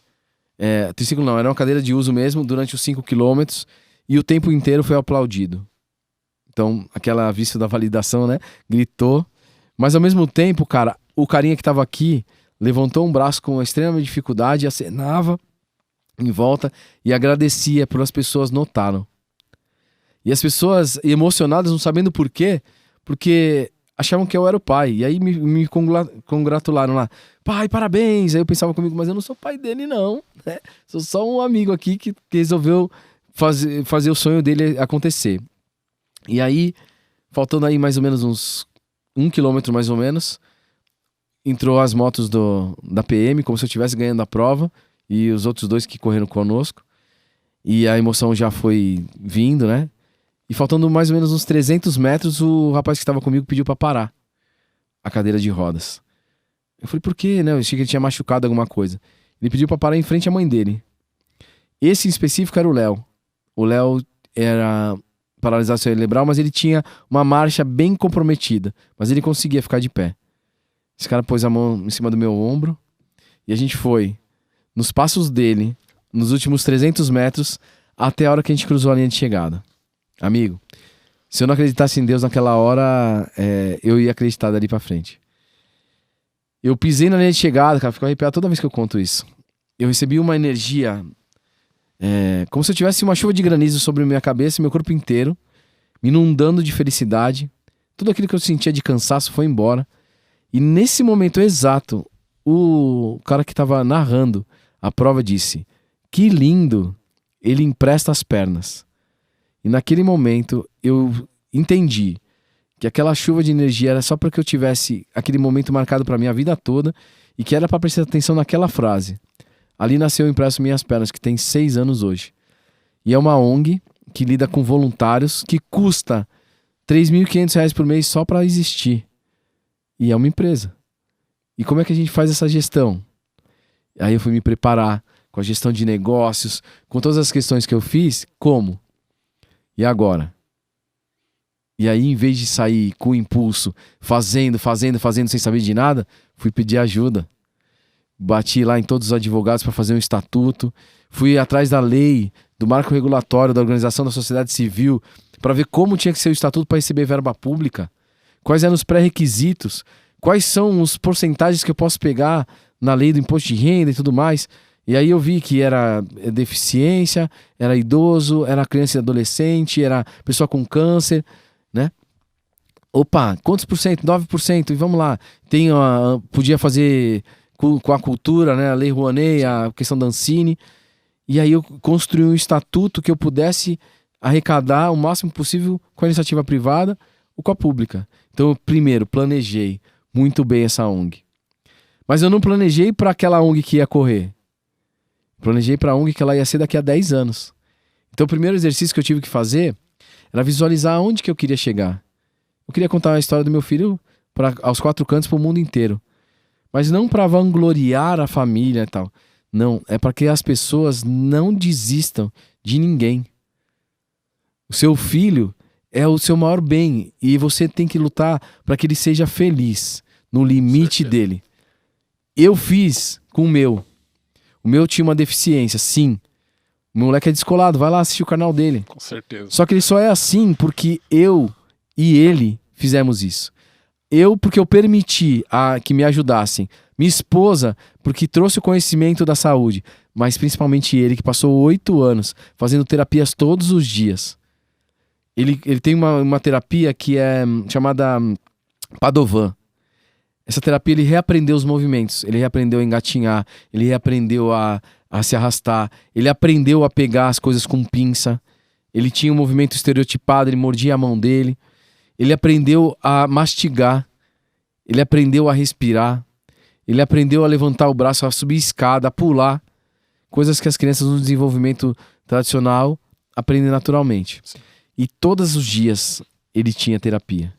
triciclo não, era uma cadeira de uso mesmo, durante os 5 km, e o tempo inteiro foi aplaudido. Então, aquela vista da validação, né? Gritou. Mas ao mesmo tempo, cara, o carinha que tava aqui levantou um braço com extrema dificuldade, acenava em volta e agradecia por as pessoas notaram. E as pessoas emocionadas, não sabendo por quê, porque achavam que eu era o pai. E aí me congratularam lá. Pai, parabéns! Aí eu pensava comigo, mas eu não sou pai dele não, né? Sou só um amigo aqui que resolveu fazer o sonho dele acontecer. E aí, faltando aí mais ou menos uns 1 quilômetro mais ou menos, entrou as motos da PM, como se eu estivesse ganhando a prova, e os outros 2 que correram conosco. E a emoção já foi vindo, né? E faltando mais ou menos uns 300 metros, o rapaz que estava comigo pediu para parar a cadeira de rodas. Eu falei, por quê, né? Eu achei que ele tinha machucado alguma coisa. Ele pediu para parar em frente à mãe dele. Esse em específico era o Léo. O Léo era paralisado cerebral, mas ele tinha uma marcha bem comprometida. Mas ele conseguia ficar de pé. Esse cara pôs a mão em cima do meu ombro e a gente foi nos passos dele, nos últimos 300 metros, até a hora que a gente cruzou a linha de chegada. Amigo, se eu não acreditasse em Deus naquela hora, eu ia acreditar dali pra frente. Eu pisei na linha de chegada, cara, fico arrepiado toda vez que eu conto isso. Eu recebi uma energia, como se eu tivesse uma chuva de granizo sobre minha cabeça e meu corpo inteiro, me inundando de felicidade. Tudo aquilo que eu sentia de cansaço foi embora. E nesse momento exato, o cara que estava narrando a prova disse: que lindo, ele empresta as pernas. E naquele momento eu entendi que aquela chuva de energia era só para que eu tivesse aquele momento marcado para minha vida toda e que era para prestar atenção naquela frase. Ali nasceu o Empresto Minhas Pernas, que tem 6 anos hoje. E é uma ONG que lida com voluntários, que custa R$3.500 por mês só para existir. E é uma empresa. E como é que a gente faz essa gestão? Aí eu fui me preparar com a gestão de negócios, com todas as questões que eu fiz. Como? E agora? E aí, em vez de sair com impulso, fazendo, sem saber de nada, fui pedir ajuda. Bati lá em todos os advogados para fazer um estatuto. Fui atrás da lei, do marco regulatório, da organização da sociedade civil, para ver como tinha que ser o estatuto para receber verba pública, quais eram os pré-requisitos, quais são os porcentagens que eu posso pegar na lei do imposto de renda e tudo mais. E aí eu vi que era deficiência, era idoso, era criança e adolescente, era pessoa com câncer, né? Opa, quantos por cento? 9%, e vamos lá. Podia fazer com a cultura, né? A Lei Rouanet, a questão da Ancine. E aí eu construí um estatuto que eu pudesse arrecadar o máximo possível com a iniciativa privada ou com a pública. Então eu primeiro planejei muito bem essa ONG. Mas eu não planejei para aquela ONG que ia correr. Planejei para a ONG que ela ia ser daqui a 10 anos. Então o primeiro exercício que eu tive que fazer era visualizar onde que eu queria chegar. Eu queria contar a história do meu filho aos 4 cantos para o mundo inteiro. Mas não para vangloriar a família e tal. Não, é para que as pessoas não desistam de ninguém. O seu filho é o seu maior bem e você tem que lutar para que ele seja feliz no limite dele. Eu fiz com o meu. O meu tinha uma deficiência, sim. O moleque é descolado, vai lá assistir o canal dele. Com certeza. Só que ele só é assim porque eu e ele fizemos isso. Eu, porque eu permiti que me ajudassem. Minha esposa, porque trouxe o conhecimento da saúde. Mas principalmente ele, que passou 8 anos fazendo terapias todos os dias. Ele tem uma terapia que é chamada Padovan. Essa terapia ele reaprendeu os movimentos. Ele reaprendeu a engatinhar. Ele reaprendeu a se arrastar. Ele aprendeu a pegar as coisas com pinça. Ele tinha um movimento estereotipado, ele mordia a mão dele. Ele aprendeu a mastigar. Ele aprendeu a respirar. Ele aprendeu a levantar o braço, a subir escada, a pular. Coisas que as crianças no desenvolvimento tradicional aprendem naturalmente. Sim. E todos os dias ele tinha terapia.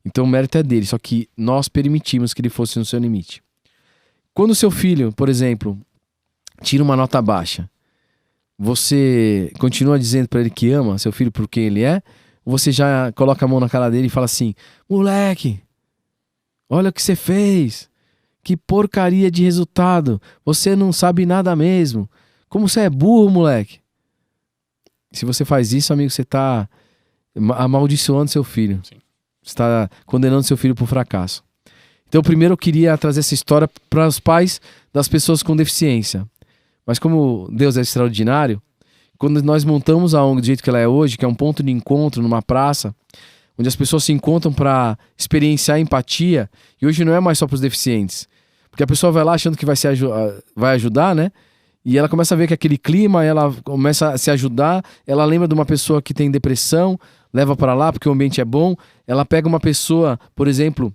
Então o mérito é dele, só que nós permitimos que ele fosse no seu limite. Quando o seu filho, por exemplo, tira uma nota baixa, você continua dizendo para ele que ama seu filho por quem ele é? Ou você já coloca a mão na cara dele e fala assim: moleque, olha o que você fez. Que porcaria de resultado. Você não sabe nada mesmo. Como você é burro, moleque. Se você faz isso, amigo, você está amaldiçoando seu filho. Sim. Você está condenando seu filho por fracasso. Então, primeiro eu queria trazer essa história para os pais das pessoas com deficiência. Mas como Deus é extraordinário, quando nós montamos a ONG do jeito que ela é hoje, que é um ponto de encontro numa praça, onde as pessoas se encontram para experienciar empatia, e hoje não é mais só para os deficientes. Porque a pessoa vai lá achando que vai ajudar, né? E ela começa a ver que aquele clima, ela começa a se ajudar, ela lembra de uma pessoa que tem depressão, leva para lá porque o ambiente é bom. Ela pega uma pessoa, por exemplo,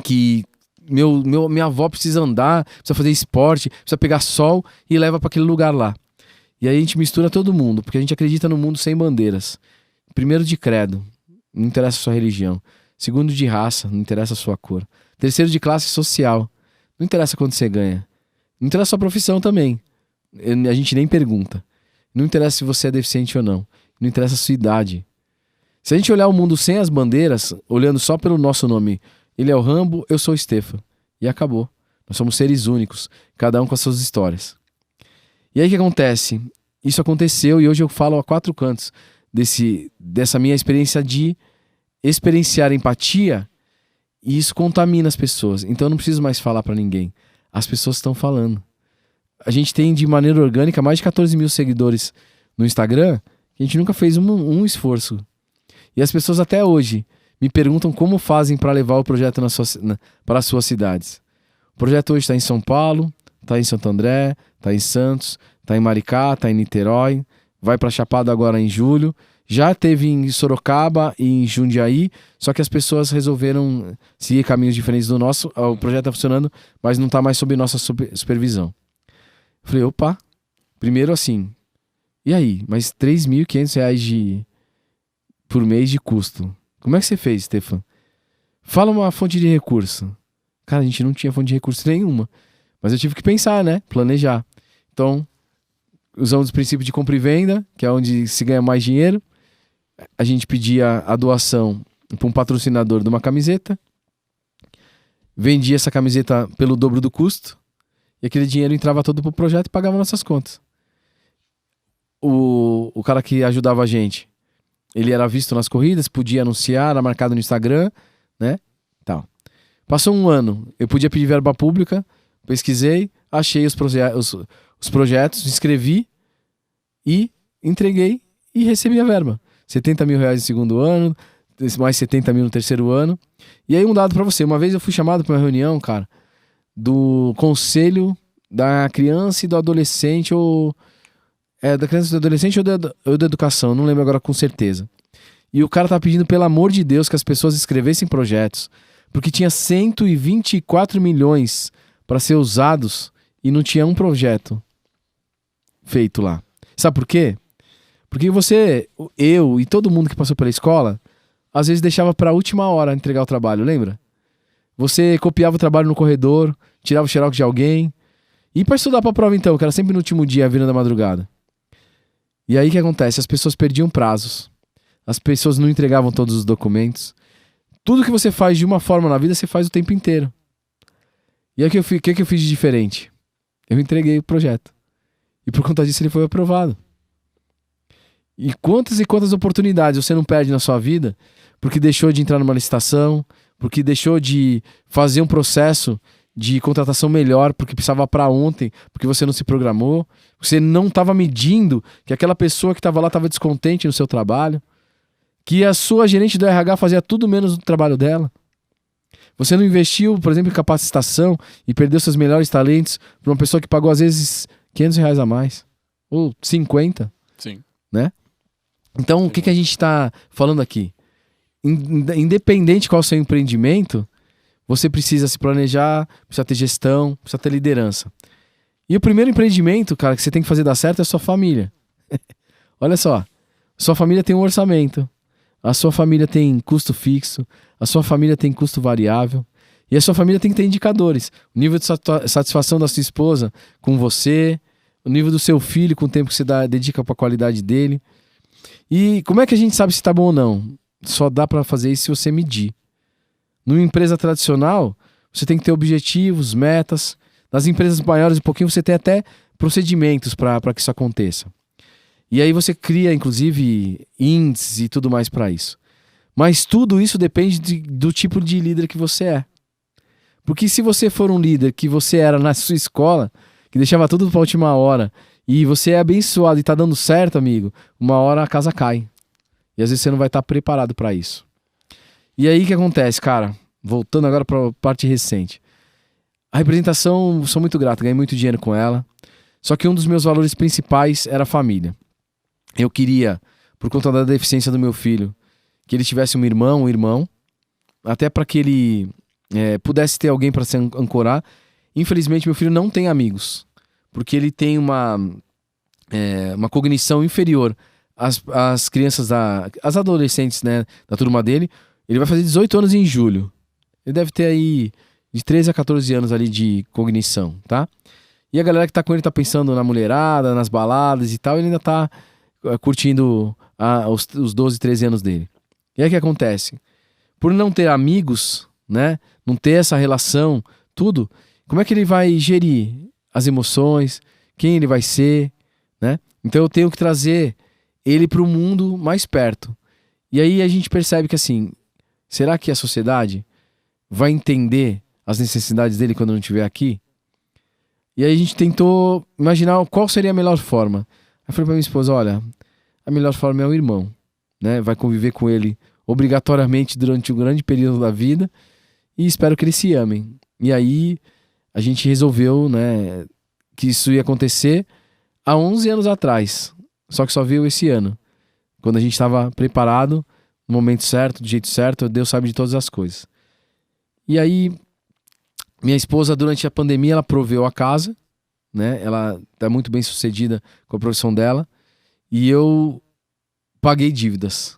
que minha avó precisa andar, precisa fazer esporte, precisa pegar sol e leva para aquele lugar lá. E aí a gente mistura todo mundo, porque a gente acredita no mundo sem bandeiras. Primeiro de credo, não interessa a sua religião. Segundo de raça, não interessa a sua cor. Terceiro de classe social, não interessa quanto você ganha. Não interessa a sua profissão também. A gente nem pergunta. Não interessa se você é deficiente ou não. Não interessa a sua idade. Se a gente olhar o mundo sem as bandeiras, olhando só pelo nosso nome, ele é o Rambo, eu sou o Stefan. E acabou. Nós somos seres únicos, cada um com as suas histórias. E aí o que acontece? Isso aconteceu e hoje eu falo a 4 cantos dessa minha experiência de experienciar empatia, e isso contamina as pessoas. Então eu não preciso mais falar pra ninguém. As pessoas estão falando. A gente tem de maneira orgânica mais de 14 mil seguidores no Instagram. A gente nunca fez um esforço. E as pessoas até hoje me perguntam como fazem para levar o projeto para as suas cidades. O projeto hoje está em São Paulo, está em Santo André, está em Santos, está em Maricá, está em Niterói, vai para Chapada agora em julho. Já teve em Sorocaba e em Jundiaí, só que as pessoas resolveram seguir caminhos diferentes do nosso. O projeto está funcionando, mas não está mais sob nossa supervisão. Eu falei, opa, primeiro assim, e aí? Mas R$3.500 por mês de custo. Como é que você fez, Stefan? Fala uma fonte de recurso. Cara, a gente não tinha fonte de recurso nenhuma. Mas eu tive que pensar, né? Planejar. Então, usamos o princípio de compra e venda, que é onde se ganha mais dinheiro. A gente pedia a doação para um patrocinador de uma camiseta. Vendia essa camiseta pelo dobro do custo. E aquele dinheiro entrava todo pro projeto e pagava nossas contas. O cara que ajudava a gente, ele era visto nas corridas, podia anunciar, era marcado no Instagram, né? Tal. Passou um ano, eu podia pedir verba pública, pesquisei, achei os projetos, inscrevi e entreguei e recebi a verba. 70 mil reais no segundo ano, mais 70 mil no terceiro ano. E aí um dado pra você, uma vez eu fui chamado pra uma reunião, cara, do conselho da criança e do adolescente, ou... da criança e do adolescente ou da educação, não lembro agora com certeza. E o cara tá pedindo, pelo amor de Deus, que as pessoas escrevessem projetos, porque tinha 124 milhões para ser usados e não tinha um projeto feito lá. Sabe por quê? Porque você, eu e todo mundo que passou pela escola, às vezes deixava pra última hora entregar o trabalho, lembra? Você copiava o trabalho no corredor, tirava o xerox de alguém. E pra estudar pra prova então, que era sempre no último dia, vindo da madrugada. E aí o que acontece? As pessoas perdiam prazos. As pessoas não entregavam todos os documentos. Tudo que você faz de uma forma na vida, você faz o tempo inteiro. E aí o que eu fiz de diferente? Eu entreguei o projeto. E por conta disso ele foi aprovado. E quantas oportunidades você não perde na sua vida porque deixou de entrar numa licitação, porque deixou de fazer um processo de contratação melhor, porque precisava para ontem, porque você não se programou, você não estava medindo que aquela pessoa que estava lá estava descontente no seu trabalho, que a sua gerente do RH fazia tudo menos o trabalho dela. Você não investiu, por exemplo, em capacitação e perdeu seus melhores talentos para uma pessoa que pagou às vezes R$ 500 a mais, ou 50, Sim. né? Então, o que a gente está falando aqui? Independente qual é o seu empreendimento, você precisa se planejar, precisa ter gestão, precisa ter liderança. E o primeiro empreendimento, cara, que você tem que fazer dar certo é a sua família. Olha só, sua família tem um orçamento, a sua família tem custo fixo, a sua família tem custo variável, e a sua família tem que ter indicadores. O nível de satisfação da sua esposa com você, o nível do seu filho com o tempo que você dedica para a qualidade dele. E como é que a gente sabe se tá bom ou não? Só dá para fazer isso se você medir. Numa empresa tradicional, você tem que ter objetivos, metas. Nas empresas maiores, um pouquinho, você tem até procedimentos para que isso aconteça. E aí você cria, inclusive, índices e tudo mais para isso. Mas tudo isso depende do tipo de líder que você é. Porque se você for um líder que você era na sua escola, que deixava tudo para a última hora, e você é abençoado e tá dando certo, amigo, uma hora a casa cai. E às vezes você não vai estar preparado para isso. E aí o que acontece, cara? Voltando agora para a parte recente. A representação, sou muito grato, ganhei muito dinheiro com ela. Só que um dos meus valores principais era a família. Eu queria, por conta da deficiência do meu filho, que ele tivesse um irmão, até para que ele pudesse ter alguém para se ancorar. Infelizmente, meu filho não tem amigos, porque ele tem uma cognição inferior às crianças, às adolescentes, né, da turma dele. Ele vai fazer 18 anos em julho. Ele deve ter aí de 13 a 14 anos ali de cognição, tá? E a galera que tá com ele tá pensando na mulherada, nas baladas e tal, ele ainda tá curtindo os 12, 13 anos dele. E aí o que acontece? Por não ter amigos, né, não ter essa relação, tudo, como é que ele vai gerir as emoções, quem ele vai ser, né? Então eu tenho que trazer ele para o mundo mais perto. E aí a gente percebe que assim, será que a sociedade vai entender as necessidades dele quando não estiver aqui? E aí a gente tentou imaginar qual seria a melhor forma. Aí eu falei pra minha esposa, olha, a melhor forma é o irmão, né? Vai conviver com ele obrigatoriamente durante um grande período da vida e espero que eles se amem. E aí a gente resolveu, né, que isso ia acontecer há 11 anos atrás. Só que só veio esse ano. Quando a gente estava preparado, no momento certo, do jeito certo, Deus sabe de todas as coisas. E aí, minha esposa, durante a pandemia, ela proveu a casa, né? Ela tá muito bem sucedida com a profissão dela. E eu paguei dívidas.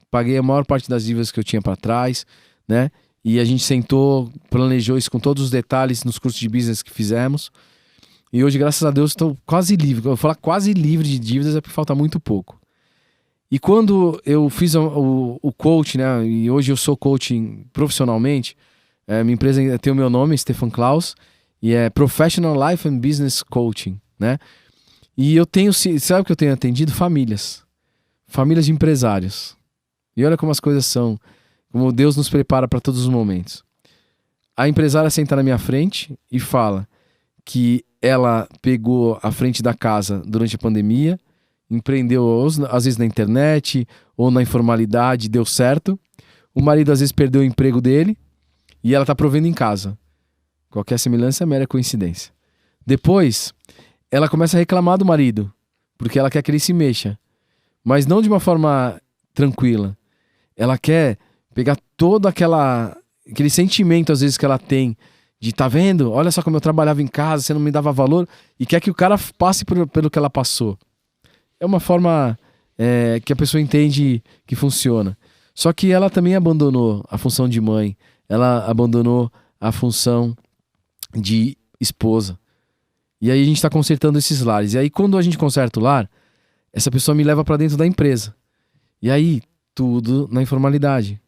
Paguei a maior parte das dívidas que eu tinha para trás, né? E a gente sentou, planejou isso com todos os detalhes nos cursos de business que fizemos. E hoje, graças a Deus, estou quase livre. Quando eu falar quase livre de dívidas é porque falta muito pouco. E quando eu fiz o coach, né? E hoje eu sou coaching profissionalmente. Minha empresa tem o meu nome, Stefan Klaus. E é Professional Life and Business Coaching, né? E eu tenho, sabe que eu tenho atendido? Famílias. famílias de empresários. E olha como as coisas são, como Deus nos prepara para todos os momentos. A empresária senta na minha frente e fala que ela pegou a frente da casa durante a pandemia, empreendeu às vezes na internet ou na informalidade, deu certo. O marido às vezes perdeu o emprego dele e ela está provendo em casa. Qualquer semelhança é mera coincidência. Depois, ela começa a reclamar do marido, porque ela quer que ele se mexa. Mas não de uma forma tranquila. Ela quer pegar todo aquele sentimento, às vezes, que ela tem de, tá vendo? Olha só como eu trabalhava em casa, você não me dava valor, e quer que o cara passe pelo que ela passou. É uma forma que a pessoa entende que funciona. Só que ela também abandonou a função de mãe, ela abandonou a função de esposa. E aí a gente tá consertando esses lares. E aí quando a gente conserta o lar, essa pessoa me leva para dentro da empresa. E aí, tudo na informalidade.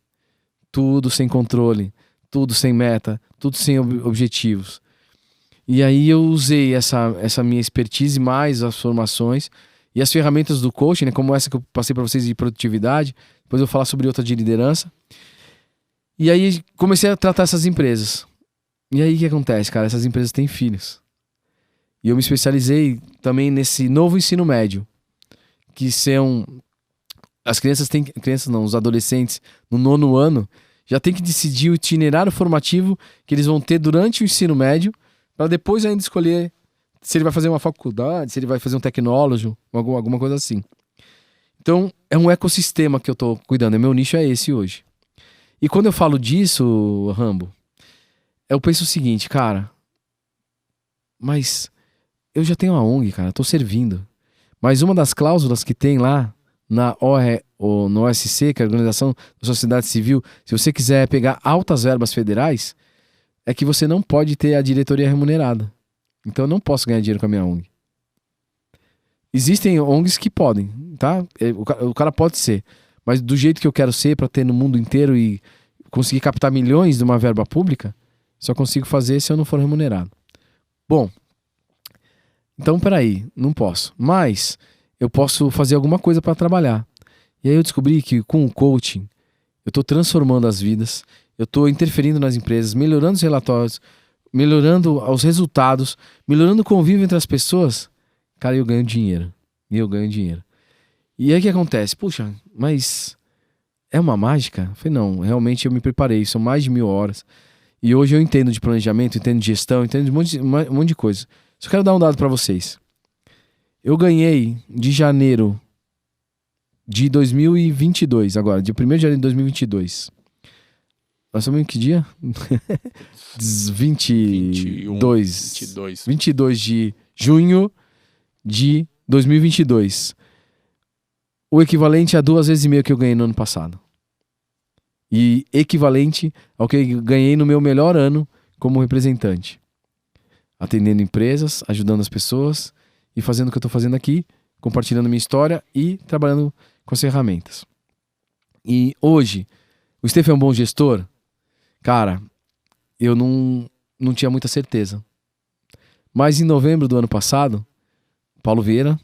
Tudo sem controle, tudo sem meta, tudo sem objetivos. E aí eu usei essa minha expertise mais as formações e as ferramentas do coaching, né, como essa que eu passei para vocês de produtividade. Depois eu vou falar sobre outra de liderança. E aí comecei a tratar essas empresas. E aí o que acontece, cara? Essas empresas têm filhos. E eu me especializei também nesse novo ensino médio, que são... As os adolescentes no 9º ano já tem que decidir o itinerário formativo que eles vão ter durante o ensino médio, para depois ainda escolher se ele vai fazer uma faculdade, se ele vai fazer um tecnólogo, alguma coisa assim. Então, é um ecossistema que eu tô cuidando, meu nicho é esse hoje. E quando eu falo disso, Rambo, eu penso o seguinte, cara, mas eu já tenho uma ONG, cara, tô servindo. Mas uma das cláusulas que tem lá no OSC, que é a Organização da Sociedade Civil, se você quiser pegar altas verbas federais, é que você não pode ter a diretoria remunerada. Então eu não posso ganhar dinheiro com a minha ONG. Existem ONGs que podem, tá? O cara pode ser, mas do jeito que eu quero ser, para ter no mundo inteiro e conseguir captar milhões de uma verba pública, só consigo fazer se eu não for remunerado. Bom, então peraí, não posso. Mas eu posso fazer alguma coisa para trabalhar. E aí eu descobri que com o coaching, eu estou transformando as vidas, eu estou interferindo nas empresas, melhorando os relatórios, melhorando os resultados, melhorando o convívio entre as pessoas. Cara, eu ganho dinheiro. E eu ganho dinheiro. E aí o que acontece? Puxa, mas é uma mágica? Eu falei, não, realmente eu me preparei, são mais de 1000 horas. E hoje eu entendo de planejamento, entendo de gestão, entendo de um monte de coisa. Só quero dar um dado para vocês. Eu ganhei de janeiro de 2022, agora, de 1º de janeiro de 2022. Nós estamos em que dia? 22 de junho de 2022. O equivalente a 2,5 vezes que eu ganhei no ano passado. E equivalente ao que eu ganhei no meu melhor ano como representante. Atendendo empresas, ajudando as pessoas e fazendo o que eu estou fazendo aqui, compartilhando minha história e trabalhando com as ferramentas. E hoje, o Stephen é um bom gestor? Cara, eu não tinha muita certeza. Mas em novembro do ano passado, Paulo Vieira,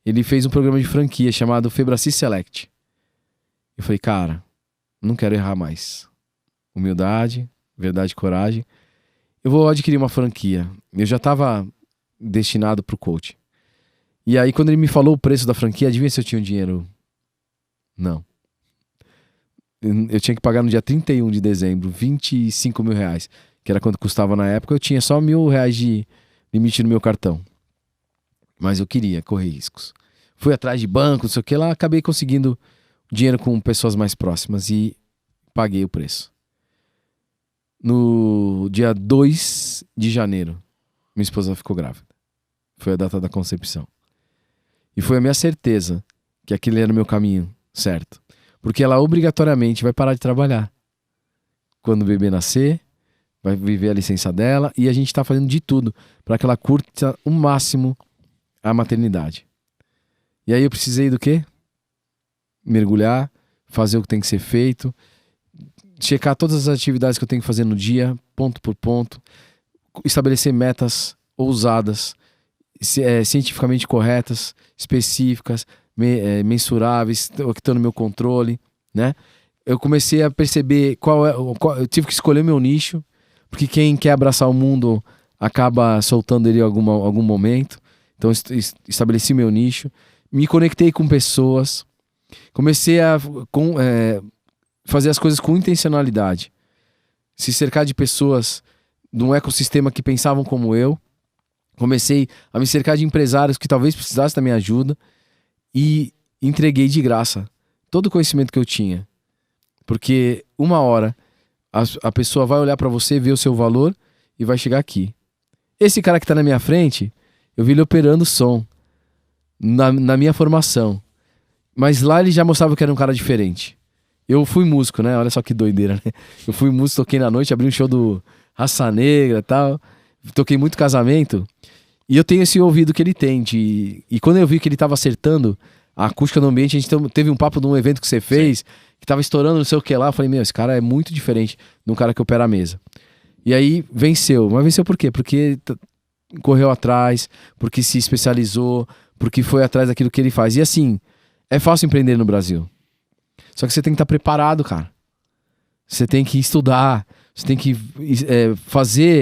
ele fez um programa de franquia chamado Febracis Select. Eu falei, cara, não quero errar mais. Humildade, verdade e coragem. Eu vou adquirir uma franquia. Eu já estava destinado para o coach. E aí quando ele me falou o preço da franquia, adivinha se eu tinha o dinheiro? Não. Eu tinha que pagar no dia 31 de dezembro, 25 mil reais, que era quanto custava na época. Eu tinha só R$1.000 de limite no meu cartão. Mas eu queria correr riscos. Fui atrás de banco, não sei o que lá, acabei conseguindo dinheiro com pessoas mais próximas e paguei o preço. No dia 2 de janeiro, minha esposa ficou grávida. Foi a data da concepção. E foi a minha certeza que aquele era o meu caminho certo. Porque ela obrigatoriamente vai parar de trabalhar. Quando o bebê nascer, vai viver a licença dela e a gente está fazendo de tudo para que ela curta o máximo a maternidade. E aí eu precisei do quê? Mergulhar, fazer o que tem que ser feito, checar todas as atividades que eu tenho que fazer no dia, ponto por ponto, estabelecer metas ousadas, cientificamente corretas, específicas, mensuráveis, que estão no meu controle, né? Eu comecei a perceber eu tive que escolher meu nicho, porque quem quer abraçar o mundo acaba soltando ele em algum momento. Então estabeleci meu nicho, me conectei com pessoas, comecei a fazer as coisas com intencionalidade, se cercar de pessoas de um ecossistema que pensavam como eu. Comecei a me cercar de empresários que talvez precisassem da minha ajuda e entreguei de graça todo o conhecimento que eu tinha. Porque uma hora a pessoa vai olhar para você, ver o seu valor e vai chegar aqui. Esse cara que tá na minha frente, eu vi ele operando som na minha formação. Mas lá ele já mostrava que era um cara diferente. Eu fui músico, né? Olha só que doideira, né? Eu fui músico, toquei na noite, abri um show do Raça Negra e tal. Toquei muito casamento. E eu tenho esse ouvido que ele tem. E quando eu vi que ele tava acertando a acústica no ambiente, a gente teve um papo de um evento que você fez, sim, que tava estourando não sei o que lá. Eu falei, esse cara é muito diferente de um cara que opera a mesa. E aí venceu. Mas venceu por quê? Porque correu atrás, porque se especializou, porque foi atrás daquilo que ele faz. E assim, é fácil empreender no Brasil. Só que você tem que estar preparado, cara. Você tem que estudar, você tem que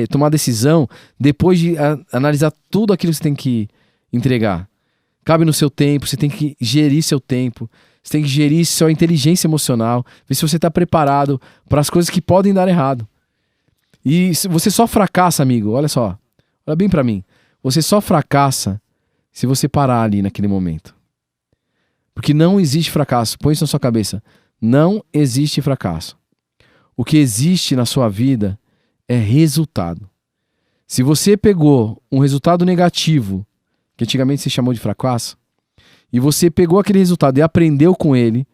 tomar decisão depois de analisar tudo aquilo que você tem que entregar. Cabe no seu tempo, você tem que gerir seu tempo, você tem que gerir sua inteligência emocional, ver se você está preparado para as coisas que podem dar errado. E você só fracassa, amigo, olha só, olha bem para mim, você só fracassa se você parar ali naquele momento. Porque não existe fracasso, põe isso na sua cabeça, não existe fracasso. O que existe na sua vida é resultado. Se você pegou um resultado negativo, que antigamente se chamou de fracasso, e você pegou aquele resultado e aprendeu com ele,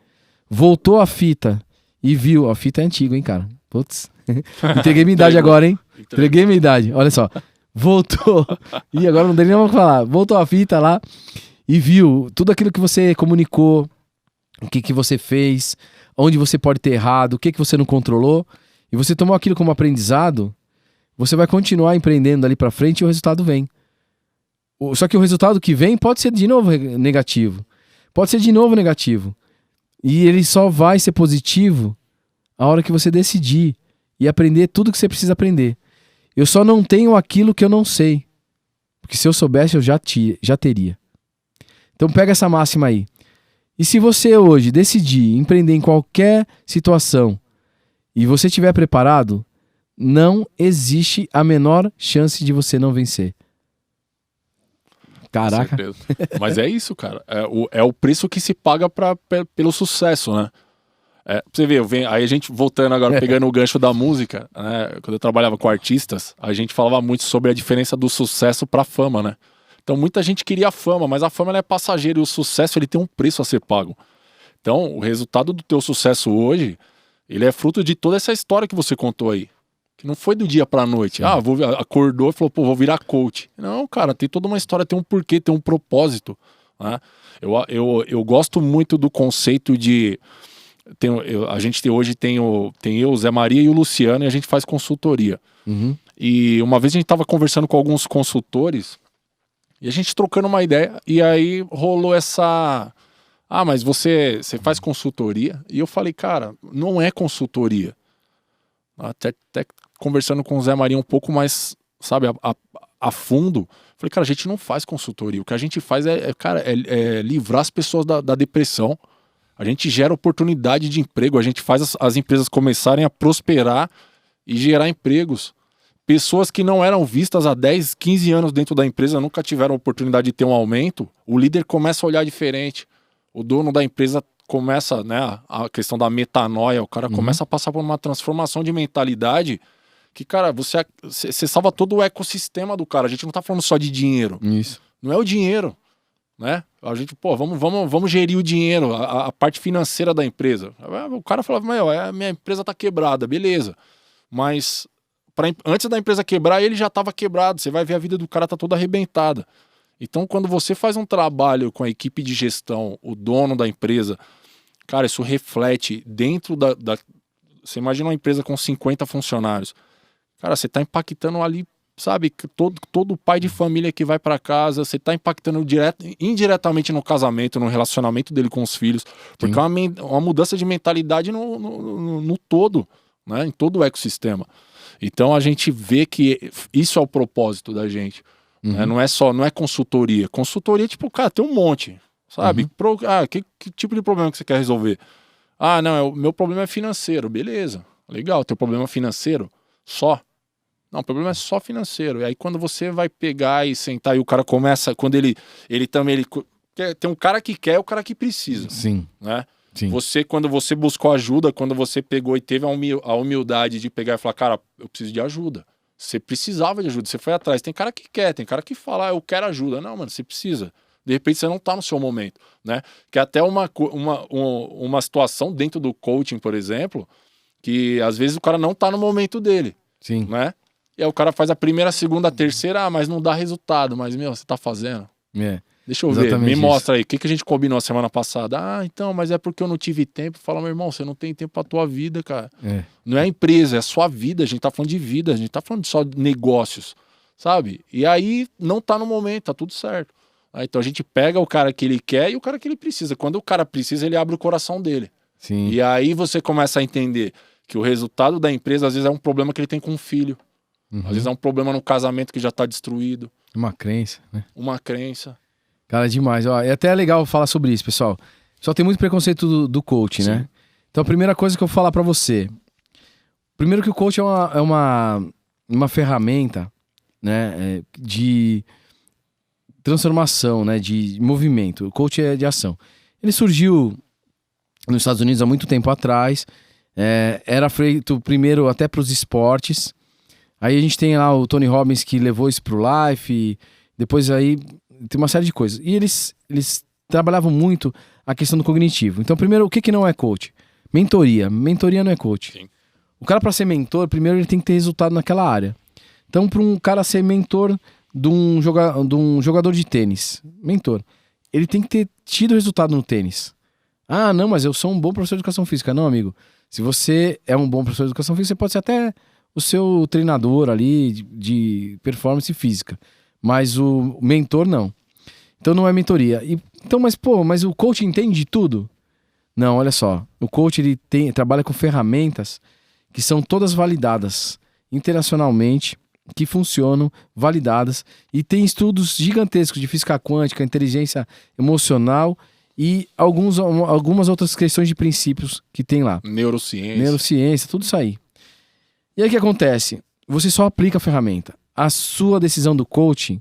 voltou a fita e viu... A fita é antiga, hein, cara? Putz. Entreguei minha idade agora, hein? Entreguei minha idade. Olha só. Voltou. E agora não dei nem pra falar. Voltou a fita lá e viu tudo aquilo que você comunicou, o que você fez, onde você pode ter errado, o que você não controlou, e você tomou aquilo como aprendizado, você vai continuar empreendendo dali pra frente e o resultado vem. Só que o resultado que vem pode ser de novo negativo. Pode ser de novo negativo. E ele só vai ser positivo a hora que você decidir e aprender tudo que você precisa aprender. Eu só não tenho aquilo que eu não sei. Porque se eu soubesse, eu já teria. Então pega essa máxima aí. E se você hoje decidir empreender em qualquer situação e você estiver preparado, não existe a menor chance de você não vencer. Caraca. Mas é isso, cara. É o preço que se paga pelo sucesso, né? Pra você ver, aí a gente voltando agora, pegando o gancho da música, né? Quando eu trabalhava com artistas, a gente falava muito sobre a diferença do sucesso pra fama, né? Então muita gente queria a fama, mas a fama ela é passageira e o sucesso ele tem um preço a ser pago. Então o resultado do teu sucesso hoje, ele é fruto de toda essa história que você contou aí. Que não foi do dia pra noite. Acordou e falou, vou virar coach. Não, cara, tem toda uma história, tem um porquê, tem um propósito, né? Eu gosto muito do conceito de... a gente hoje tem eu, o Zé Maria e o Luciano, e a gente faz consultoria. Uhum. E uma vez a gente tava conversando com alguns consultores, e a gente trocando uma ideia, e aí rolou essa... mas você faz consultoria? E eu falei, cara, não é consultoria. Até conversando com o Zé Maria um pouco mais, sabe, a fundo, falei, cara, a gente não faz consultoria. O que a gente faz é livrar as pessoas da depressão. A gente gera oportunidade de emprego, a gente faz as empresas começarem a prosperar e gerar empregos. Pessoas que não eram vistas há 10, 15 anos dentro da empresa, nunca tiveram oportunidade de ter um aumento, o líder começa a olhar diferente. O dono da empresa começa, né, a questão da metanoia, o cara começa a passar por uma transformação de mentalidade que, cara, você salva todo o ecossistema do cara. A gente não tá falando só de dinheiro. Isso. Não é o dinheiro, né? A gente, vamos gerir o dinheiro, a parte financeira da empresa. O cara falava, minha empresa tá quebrada, beleza. Mas antes da empresa quebrar, ele já tava quebrado. Você vai ver a vida do cara tá toda arrebentada. Então, quando você faz um trabalho com a equipe de gestão, o dono da empresa, cara, isso reflete dentro Você imagina uma empresa com 50 funcionários. Cara, você tá impactando ali sabe, todo pai de família que vai para casa, você tá impactando indiretamente no casamento, no relacionamento dele com os filhos, porque é uma mudança de mentalidade no todo, né, em todo o ecossistema. Então a gente vê que isso é o propósito da gente, né? Não é consultoria. Consultoria, tipo, cara, tem um monte, sabe? Que tipo de problema que você quer resolver? Ah, não, o meu problema é financeiro, beleza, legal, teu problema é financeiro, só. Não, o problema é só financeiro. E aí quando você vai pegar e sentar e o cara começa, quando ele tem um cara que quer e o cara que precisa. Sim. Né? Sim. Quando você buscou ajuda, quando você pegou e teve a humildade de pegar e falar, cara, eu preciso de ajuda. Você precisava de ajuda, você foi atrás. Tem cara que quer, tem cara que fala, eu quero ajuda. Não, mano, você precisa. De repente você não tá no seu momento, né? Que é até uma situação dentro do coaching, por exemplo, que às vezes o cara não tá no momento dele. Sim. Né? E aí o cara faz a primeira, a segunda, a terceira, mas não dá resultado. Mas, meu, você tá fazendo? Deixa eu ver, me mostra aí, o que a gente combinou a semana passada? Ah, então, mas é porque eu não tive tempo. Fala, meu irmão, você não tem tempo pra tua vida, cara. Não é a empresa, é a sua vida. A gente tá falando de vida, a gente tá falando só de negócios, sabe? E aí não tá no momento, tá tudo certo. Então a gente pega o cara que ele quer e o cara que ele precisa. Quando o cara precisa, ele abre o coração dele. Sim. E aí você começa a entender que o resultado da empresa às vezes é um problema que ele tem com um filho. Às vezes é um problema no casamento que já tá destruído. Uma crença, né? Uma crença. Cara, demais. Ó, é até legal falar sobre isso, pessoal. Só tem muito preconceito do coach, Sim. né? Então a primeira coisa que eu vou falar pra você. Primeiro que o coach é uma ferramenta, né, de transformação, né, de movimento. O coach é de ação. Ele surgiu nos Estados Unidos há muito tempo atrás. Era feito primeiro até para os esportes. Aí a gente tem lá o Tony Robbins que levou isso pro Life. E depois aí tem uma série de coisas. E eles trabalhavam muito a questão do cognitivo. Então primeiro, o que não é coach? Mentoria. Mentoria não é coach. Sim. O cara para ser mentor, primeiro ele tem que ter resultado naquela área. Então para um cara ser mentor de um jogador de tênis, mentor, ele tem que ter tido resultado no tênis. Ah, não, mas eu sou um bom professor de educação física. Não, amigo. Se você é um bom professor de educação física, você pode ser até o seu treinador ali de performance física. Mas o mentor, não. Então não é mentoria. Então, mas o coach entende de tudo? Não, olha só. O coach ele trabalha com ferramentas que são todas validadas internacionalmente, que funcionam, validadas, e tem estudos gigantescos de física quântica, inteligência emocional e algumas outras questões de princípios que tem lá. Neurociência, tudo isso aí. E aí o que acontece? Você só aplica a ferramenta. A sua decisão do coaching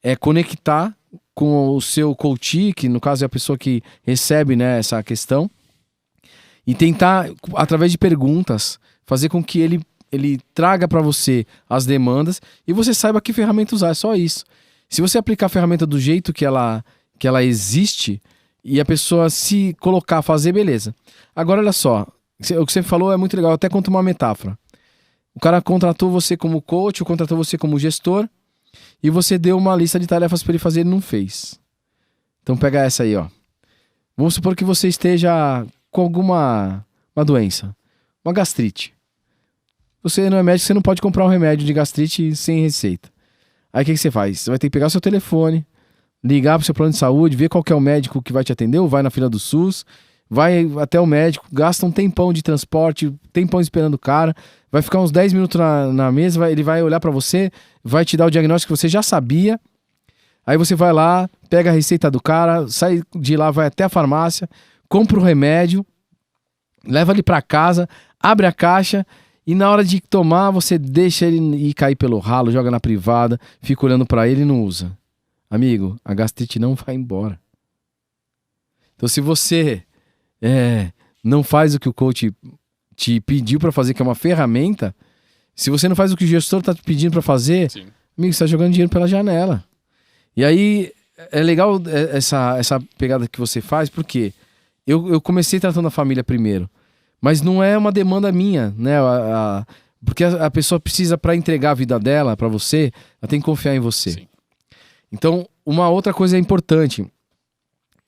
é conectar com o seu coachee, que no caso é a pessoa que recebe, né, essa questão, e tentar, através de perguntas, fazer com que ele traga para você as demandas e você saiba que ferramenta usar, é só isso. Se você aplicar a ferramenta do jeito que ela existe e a pessoa se colocar, fazer, beleza. Agora olha só, o que você falou é muito legal, eu até conto uma metáfora. O cara contratou você como coach, ou contratou você como gestor, e você deu uma lista de tarefas para ele fazer e ele não fez. Então pega essa aí, ó. Vamos supor que você esteja com uma doença, uma gastrite. Você não é médico, você não pode comprar um remédio de gastrite sem receita. Aí o que você faz? Você vai ter que pegar o seu telefone, ligar pro seu plano de saúde, ver qual que é o médico que vai te atender, ou vai na fila do SUS, vai até o médico, gasta um tempão de transporte, tempão esperando o cara, vai ficar uns 10 minutos na mesa, ele vai olhar pra você, vai te dar o diagnóstico que você já sabia, aí você vai lá, pega a receita do cara, sai de lá, vai até a farmácia, compra o remédio, leva ele pra casa, abre a caixa e na hora de tomar você deixa ele ir cair pelo ralo, joga na privada, fica olhando pra ele e não usa. Amigo, a gastrite não vai embora. Então se você não faz o que o coach te pediu pra fazer, que é uma ferramenta, se você não faz o que o gestor tá te pedindo pra fazer, Sim. Amigo, você tá jogando dinheiro pela janela. E aí é legal essa pegada que você faz, porque eu comecei tratando a família primeiro, mas não é uma demanda minha, né? Porque a pessoa precisa, para entregar a vida dela pra você, ela tem que confiar em você. Sim. Então, uma outra coisa importante,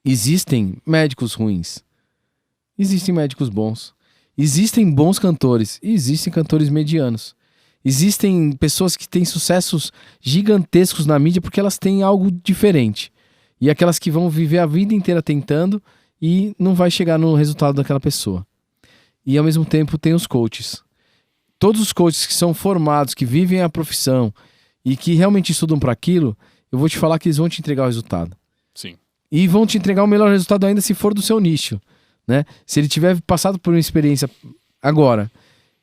existem médicos ruins, existem médicos bons, existem bons cantores e existem cantores medianos. Existem pessoas que têm sucessos gigantescos na mídia porque elas têm algo diferente. E aquelas que vão viver a vida inteira tentando e não vai chegar no resultado daquela pessoa. E ao mesmo tempo tem os coaches. Todos os coaches que são formados, que vivem a profissão e que realmente estudam para aquilo, eu vou te falar que eles vão te entregar o resultado. Sim. E vão te entregar o melhor resultado ainda se for do seu nicho, né? Se ele tiver passado por uma experiência agora,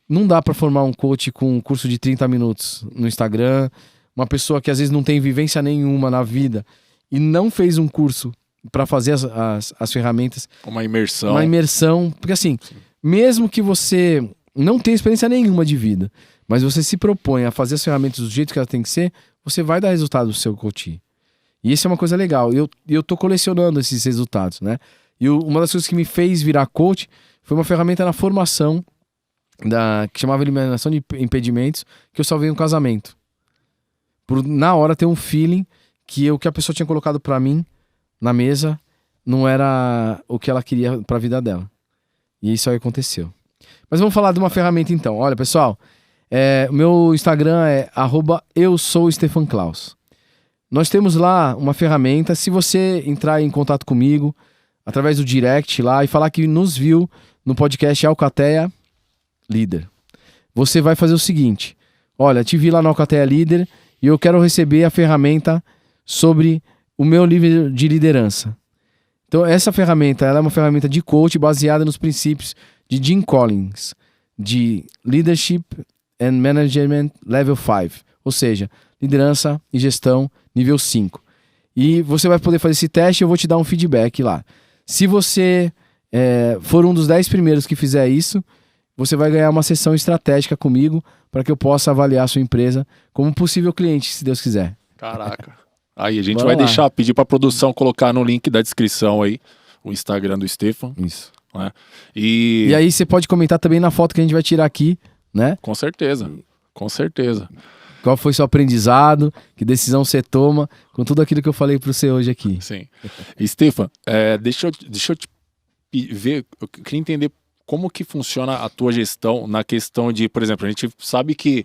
não dá para formar um coach com um curso de 30 minutos no Instagram, uma pessoa que às vezes não tem vivência nenhuma na vida e não fez um curso para fazer as ferramentas. Uma imersão. Uma imersão, porque assim, mesmo que você não tenha experiência nenhuma de vida, mas você se propõe a fazer as ferramentas do jeito que elas têm que ser, você vai dar resultado do seu coach. E isso é uma coisa legal. Eu tô colecionando esses resultados, né? E uma das coisas que me fez virar coach foi uma ferramenta na formação que chamava Eliminação de Impedimentos, que eu salvei um casamento. Por na hora ter um feeling que o que a pessoa tinha colocado pra mim na mesa não era o que ela queria pra vida dela. E isso aí aconteceu. Mas vamos falar de uma ferramenta então. Olha, pessoal, o meu Instagram é @eusoustephanklaus. Nós temos lá uma ferramenta. Se você entrar em contato comigo através do direct lá e falar que nos viu no podcast Alcateia Líder, você vai fazer o seguinte: olha, te vi lá no Alcateia Líder e eu quero receber a ferramenta sobre o meu livro de liderança. Então essa ferramenta, ela é uma ferramenta de coach baseada nos princípios de Jim Collins, de Leadership and Management Level 5, ou seja, liderança e gestão nível 5. E você vai poder fazer esse teste e eu vou te dar um feedback lá. Se você for um dos 10 primeiros que fizer isso, você vai ganhar uma sessão estratégica comigo para que eu possa avaliar a sua empresa como possível cliente, se Deus quiser. Caraca. Aí a gente Bora vai lá. pedir para a produção colocar no link da descrição aí o Instagram do Stefan. Isso. Né? E E aí você pode comentar também na foto que a gente vai tirar aqui, né? com certeza. Com certeza. Qual foi seu aprendizado, que decisão você toma, com tudo aquilo que eu falei para você hoje aqui. Sim. E Stefan, deixa eu te ver, eu queria entender como que funciona a tua gestão na questão de, por exemplo, a gente sabe que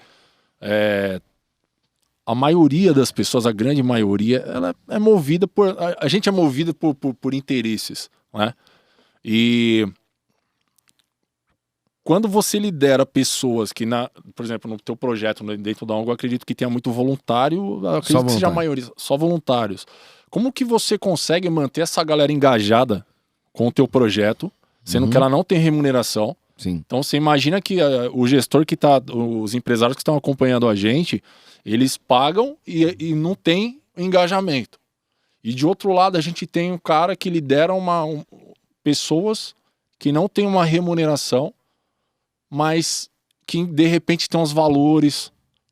a maioria das pessoas, a grande maioria, ela é movida por... A gente é movido por interesses, né? E quando você lidera pessoas que, por exemplo, no teu projeto, dentro da ONG, eu acredito que tenha muito voluntário, eu acredito que seja a maioria, só voluntários. Como que você consegue manter essa galera engajada com o teu projeto, sendo que ela não tem remuneração? Sim. Então você imagina que o gestor que tá, os empresários que estão acompanhando a gente, eles pagam e não tem engajamento. E de outro lado a gente tem um cara que lidera pessoas que não tem uma remuneração, mas que de repente tem uns valores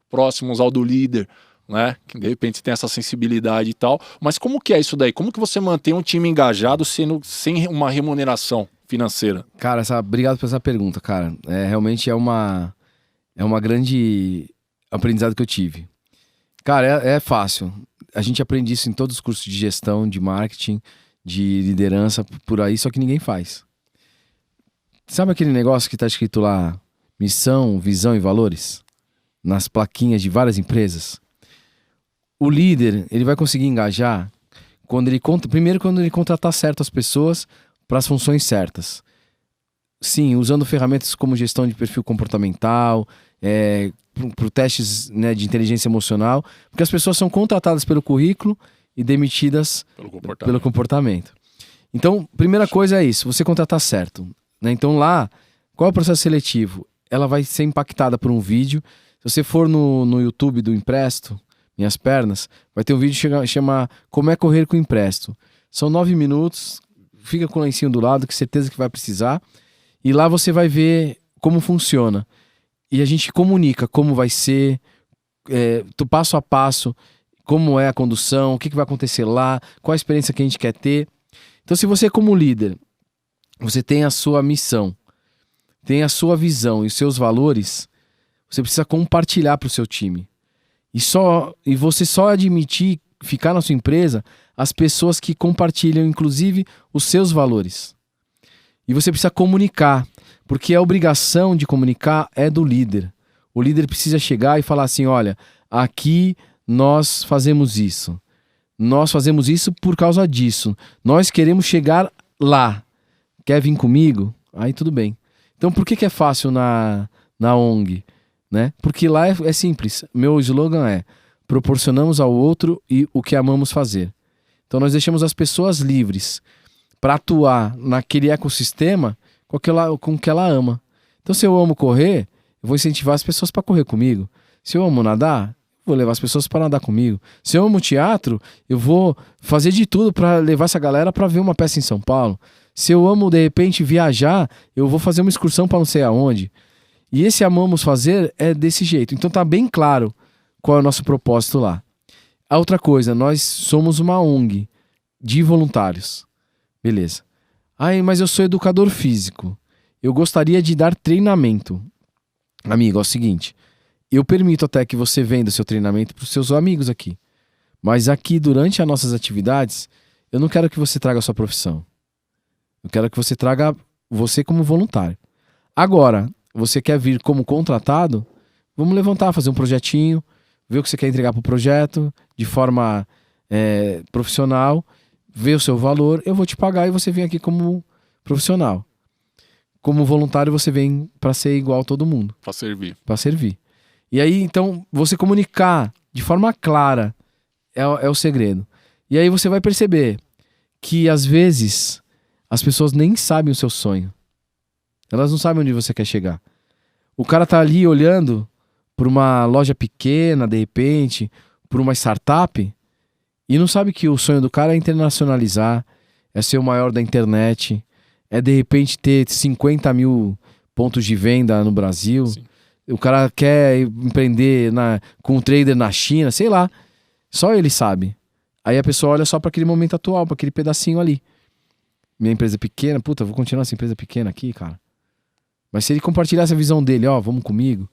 próximos ao do líder, né? Que de repente tem essa sensibilidade e tal. Mas como que é isso daí? Como que você mantém um time engajado sem uma remuneração financeira? Cara, obrigado por essa pergunta, cara. Realmente é uma grande aprendizado que eu tive. Cara, é fácil. A gente aprende isso em todos os cursos de gestão, de marketing, de liderança, por aí, só que ninguém faz. Sabe aquele negócio que tá escrito lá, missão, visão e valores? Nas plaquinhas de várias empresas? O líder, ele vai conseguir engajar primeiro quando ele contratar certas pessoas para as funções certas. Sim, usando ferramentas como gestão de perfil comportamental, para testes, né, de inteligência emocional, porque as pessoas são contratadas pelo currículo e demitidas pelo comportamento. Então, primeira coisa é isso, você contratar certo, né? Então lá, qual é o processo seletivo? Ela vai ser impactada por um vídeo. Se você for no YouTube do Empresto, Minhas Pernas, vai ter um vídeo que chama Como é Correr com o Empresto. São 9 minutos, fica com o lencinho do lado, que certeza que vai precisar. E lá você vai ver como funciona. E a gente comunica como vai ser, passo a passo, como é a condução, o que vai acontecer lá, qual a experiência que a gente quer ter. Então, se você como líder, você tem a sua missão, tem a sua visão e os seus valores, você precisa compartilhar para o seu time. E você só admitir ficar na sua empresa as pessoas que compartilham, inclusive, os seus valores. E você precisa comunicar, porque a obrigação de comunicar é do líder. O líder precisa chegar e falar assim, olha, aqui nós fazemos isso. Nós fazemos isso por causa disso. Nós queremos chegar lá. Quer vir comigo? Aí tudo bem. Então por que é fácil na ONG? Né? Porque lá é simples. Meu slogan é: proporcionamos ao outro e o que amamos fazer. Então nós deixamos as pessoas livres para atuar naquele ecossistema com o que ela ama. Então se eu amo correr, eu vou incentivar as pessoas para correr comigo. Se eu amo nadar, vou levar as pessoas para nadar comigo. Se eu amo teatro, eu vou fazer de tudo para levar essa galera para ver uma peça em São Paulo. Se eu amo, de repente, viajar, eu vou fazer uma excursão para não sei aonde. E esse amamos fazer é desse jeito. Então tá bem claro qual é o nosso propósito lá. A outra coisa, nós somos uma ONG de voluntários. Beleza. Mas eu sou educador físico. Eu gostaria de dar treinamento. Amigo, é o seguinte. Eu permito até que você venda o seu treinamento para os seus amigos aqui. Mas aqui, durante as nossas atividades, eu não quero que você traga a sua profissão. Eu quero que você traga você como voluntário. Agora, você quer vir como contratado? Vamos levantar, fazer um projetinho, ver o que você quer entregar para o projeto de forma profissional, ver o seu valor, eu vou te pagar e você vem aqui como profissional. Como voluntário, você vem para ser igual a todo mundo. Para servir. Para servir. E aí, então, você comunicar de forma clara é o segredo. E aí você vai perceber que, às vezes, as pessoas nem sabem o seu sonho. Elas não sabem onde você quer chegar. O cara tá ali olhando por uma loja pequena, de repente, por uma startup, e não sabe que o sonho do cara é internacionalizar, é ser o maior da internet, é de repente ter 50 mil pontos de venda no Brasil. Sim. O cara quer empreender com um trader na China, sei lá. Só ele sabe. Aí a pessoa olha só para aquele momento atual, para aquele pedacinho ali. Minha empresa é pequena, puta, vou continuar essa empresa pequena aqui, cara. Mas se ele compartilhar essa visão dele, vamos comigo.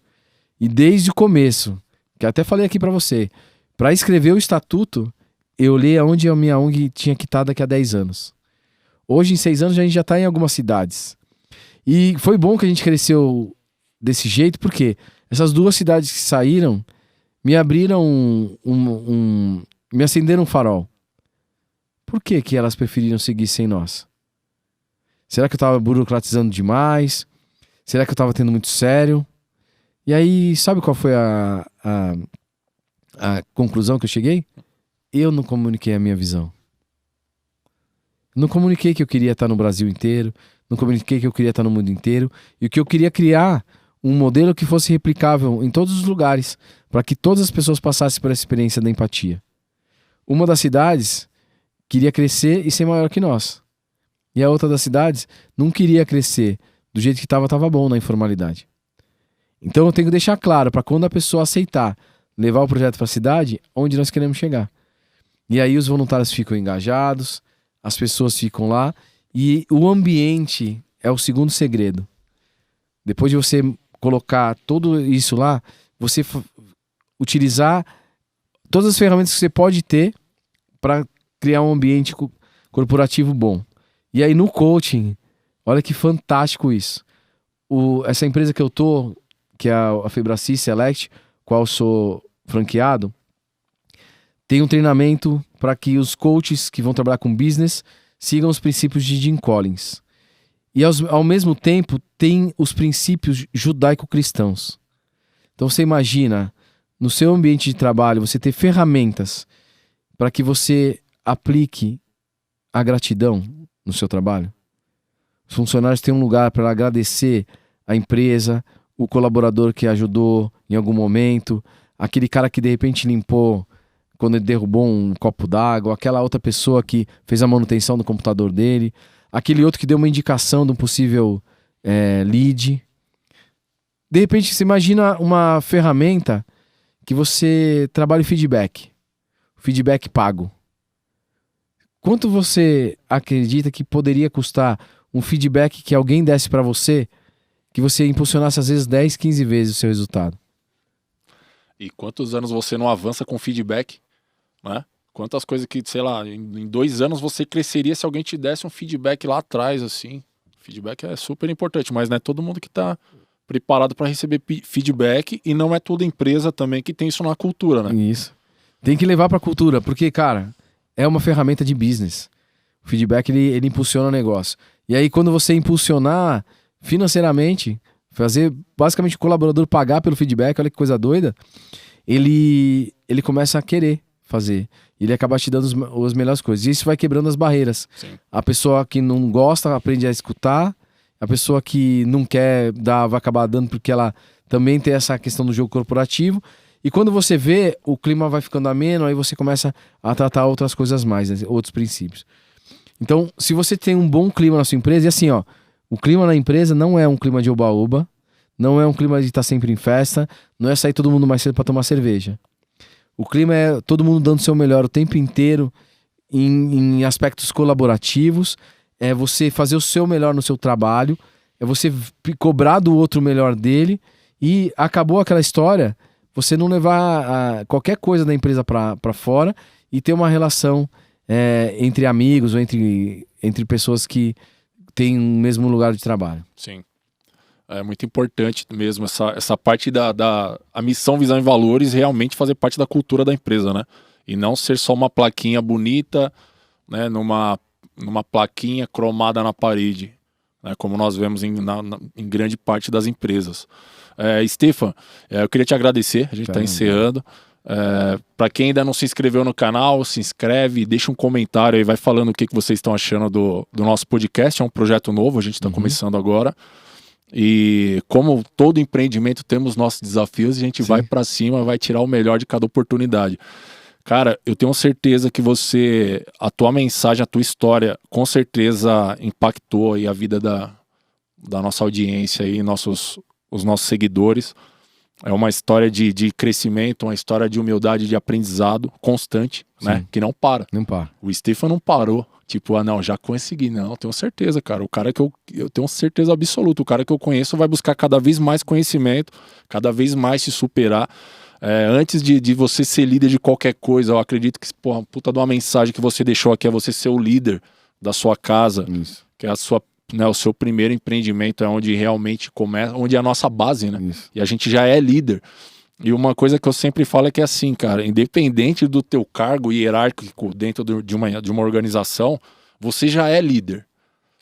E desde o começo, que até falei aqui para você, para escrever o estatuto, eu li aonde a minha ONG tinha que estar daqui a 10 anos. Hoje, em 6 anos, a gente já está em algumas cidades. E foi bom que a gente cresceu desse jeito, porque essas 2 cidades que saíram me abriram me acenderam um farol. Por que que elas preferiram seguir sem nós? Será que eu estava burocratizando demais? Será que eu estava tendo muito sério? E aí, sabe qual foi a conclusão que eu cheguei? Eu não comuniquei a minha visão. Não comuniquei que eu queria estar no Brasil inteiro, não comuniquei que eu queria estar no mundo inteiro, e que eu queria criar um modelo que fosse replicável em todos os lugares, para que todas as pessoas passassem por essa experiência da empatia. Uma das cidades queria crescer e ser maior que nós. E a outra das cidades não queria crescer. Do jeito que estava bom na informalidade. Então eu tenho que deixar claro para quando a pessoa aceitar levar o projeto para a cidade, onde nós queremos chegar. E aí os voluntários ficam engajados, as pessoas ficam lá e o ambiente é o segundo segredo. Depois de você colocar tudo isso lá, você utilizar todas as ferramentas que você pode ter para criar um ambiente corporativo bom. E aí no coaching, olha que fantástico isso. Essa empresa que eu tô, que é a Febracis Select, qual eu sou franqueado, tem um treinamento para que os coaches que vão trabalhar com business sigam os princípios de Jim Collins. E ao mesmo tempo tem os princípios judaico-cristãos. Então você imagina, no seu ambiente de trabalho, você ter ferramentas para que você aplique a gratidão no seu trabalho. Os funcionários têm um lugar para agradecer a empresa, o colaborador que ajudou em algum momento, aquele cara que de repente limpou quando ele derrubou um copo d'água, aquela outra pessoa que fez a manutenção do computador dele, aquele outro que deu uma indicação de um possível lead. De repente, você imagina uma ferramenta que você trabalha em feedback pago. Quanto você acredita que poderia custar um feedback que alguém desse para você, que você impulsionasse às vezes 10, 15 vezes o seu resultado? E quantos anos você não avança com feedback, né? Quantas coisas que, sei lá, em 2 anos você cresceria se alguém te desse um feedback lá atrás, assim. Feedback é super importante, mas não é todo mundo que tá preparado para receber feedback, e não é toda empresa também que tem isso na cultura, né? Isso. Tem que levar pra cultura, porque, cara, é uma ferramenta de business. O feedback, ele impulsiona o negócio. E aí, quando você impulsionar financeiramente, fazer basicamente o colaborador pagar pelo feedback, olha que coisa doida, ele começa a querer fazer. Ele acaba te dando as melhores coisas. E isso vai quebrando as barreiras. Sim. A pessoa que não gosta aprende a escutar. A pessoa que não quer dar vai acabar dando porque ela também tem essa questão do jogo corporativo. E quando você vê, o clima vai ficando ameno, aí você começa a tratar outras coisas mais, né? Outros princípios. Então, se você tem um bom clima na sua empresa, e assim, ó, o clima na empresa não é um clima de oba-oba, não é um clima de estar sempre em festa, não é sair todo mundo mais cedo para tomar cerveja. O clima é todo mundo dando o seu melhor o tempo inteiro em aspectos colaborativos, é você fazer o seu melhor no seu trabalho, é você cobrar do outro o melhor dele, e acabou aquela história, você não levar qualquer coisa da empresa para fora e ter uma relação entre amigos ou entre pessoas que têm o mesmo lugar de trabalho. Sim. É muito importante mesmo essa parte a missão, visão e valores realmente fazer parte da cultura da empresa, né? E não ser só uma plaquinha bonita, né? Numa plaquinha cromada na parede, né? Como nós vemos em grande parte das empresas. Stefan, eu queria te agradecer, a gente está encerrando. Para quem ainda não se inscreveu no canal, se inscreve, deixa um comentário aí, vai falando o que vocês estão achando do nosso podcast. É um projeto novo, a gente está começando agora. E como todo empreendimento temos nossos desafios, a gente vai para cima, vai tirar o melhor de cada oportunidade. Cara, eu tenho certeza que a tua mensagem, a tua história, com certeza impactou aí a vida da nossa audiência e os nossos seguidores. É uma história de crescimento, uma história de humildade, de aprendizado constante, né? Que não para. Não para. O Stefan não parou. Tipo, não, já consegui. Não, tenho certeza, cara. O cara que eu tenho certeza absoluta. O cara que eu conheço vai buscar cada vez mais conhecimento, cada vez mais se superar. Antes de você ser líder de qualquer coisa, eu acredito que, a puta de uma mensagem que você deixou aqui é você ser o líder da sua casa. Isso. Que é o seu primeiro empreendimento, é onde realmente começa, onde é a nossa base, né? Isso. E a gente já é líder. E uma coisa que eu sempre falo é que é assim, cara, independente do teu cargo hierárquico dentro de uma organização, você já é líder.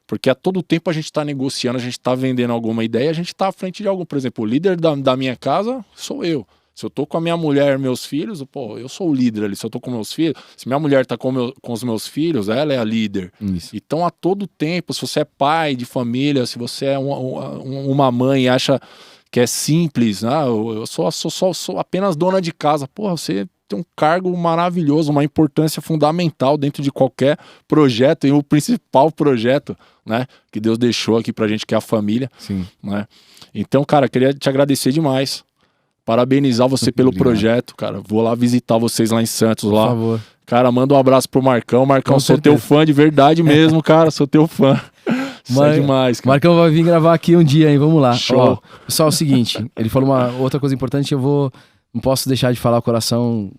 Porque a todo tempo a gente está negociando, a gente está vendendo alguma ideia, a gente está à frente de algum. Por exemplo, o líder da minha casa sou eu. Se eu tô com a minha mulher e meus filhos, eu sou o líder ali. Se eu tô com meus filhos, se minha mulher tá com os meus filhos, ela é a líder. Isso. Então, a todo tempo, se você é pai de família, se você é uma mãe e acha que é simples, eu sou apenas dona de casa. Você tem um cargo maravilhoso, uma importância fundamental dentro de qualquer projeto, e o principal projeto, né, que Deus deixou aqui pra gente, que é a família. Sim. Né? Então, cara, queria te agradecer demais. Parabenizar você pelo projeto, cara. Vou lá visitar vocês lá em Santos. Por favor. Cara, manda um abraço pro Marcão. Marcão, sou teu fã de verdade mesmo, cara. Sou teu fã. Isso é demais, cara. Marcão vai vir gravar aqui um dia, hein? Vamos lá. Show. Pessoal, é o seguinte. Ele falou uma outra coisa importante. Não posso deixar de falar o coração.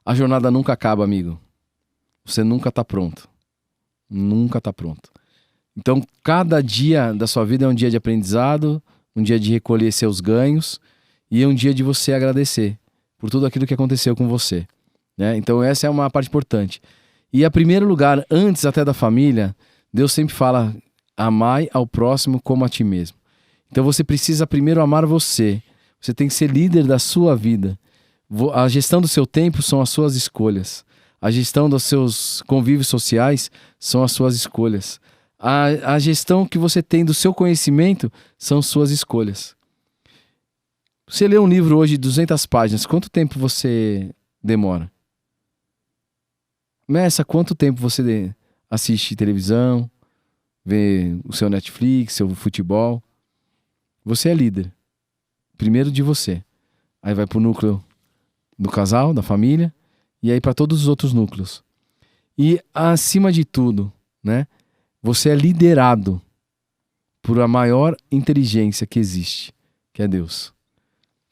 A jornada nunca acaba, amigo. Você nunca tá pronto. Nunca tá pronto. Então, cada dia da sua vida é um dia de aprendizado, um dia de recolher seus ganhos, e é um dia de você agradecer por tudo aquilo que aconteceu com você, né? Então essa é uma parte importante. E a primeiro lugar, antes até da família, Deus sempre fala: amai ao próximo como a ti mesmo. Então você precisa primeiro amar você. Você tem que ser líder da sua vida. A gestão do seu tempo são as suas escolhas. A gestão dos seus convívios sociais são as suas escolhas. A gestão que você tem do seu conhecimento são suas escolhas. Você lê um livro hoje de 200 páginas, quanto tempo você demora? Meça quanto tempo você assiste televisão, vê o seu Netflix, seu futebol. Você é líder. Primeiro de você. Aí vai pro núcleo do casal, da família, e aí para todos os outros núcleos. E acima de tudo, né? Você é liderado por a maior inteligência que existe, que é Deus.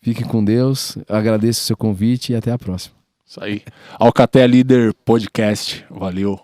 Fique com Deus, agradeço o seu convite e até a próxima. Isso aí. Alcatel Líder Podcast. Valeu.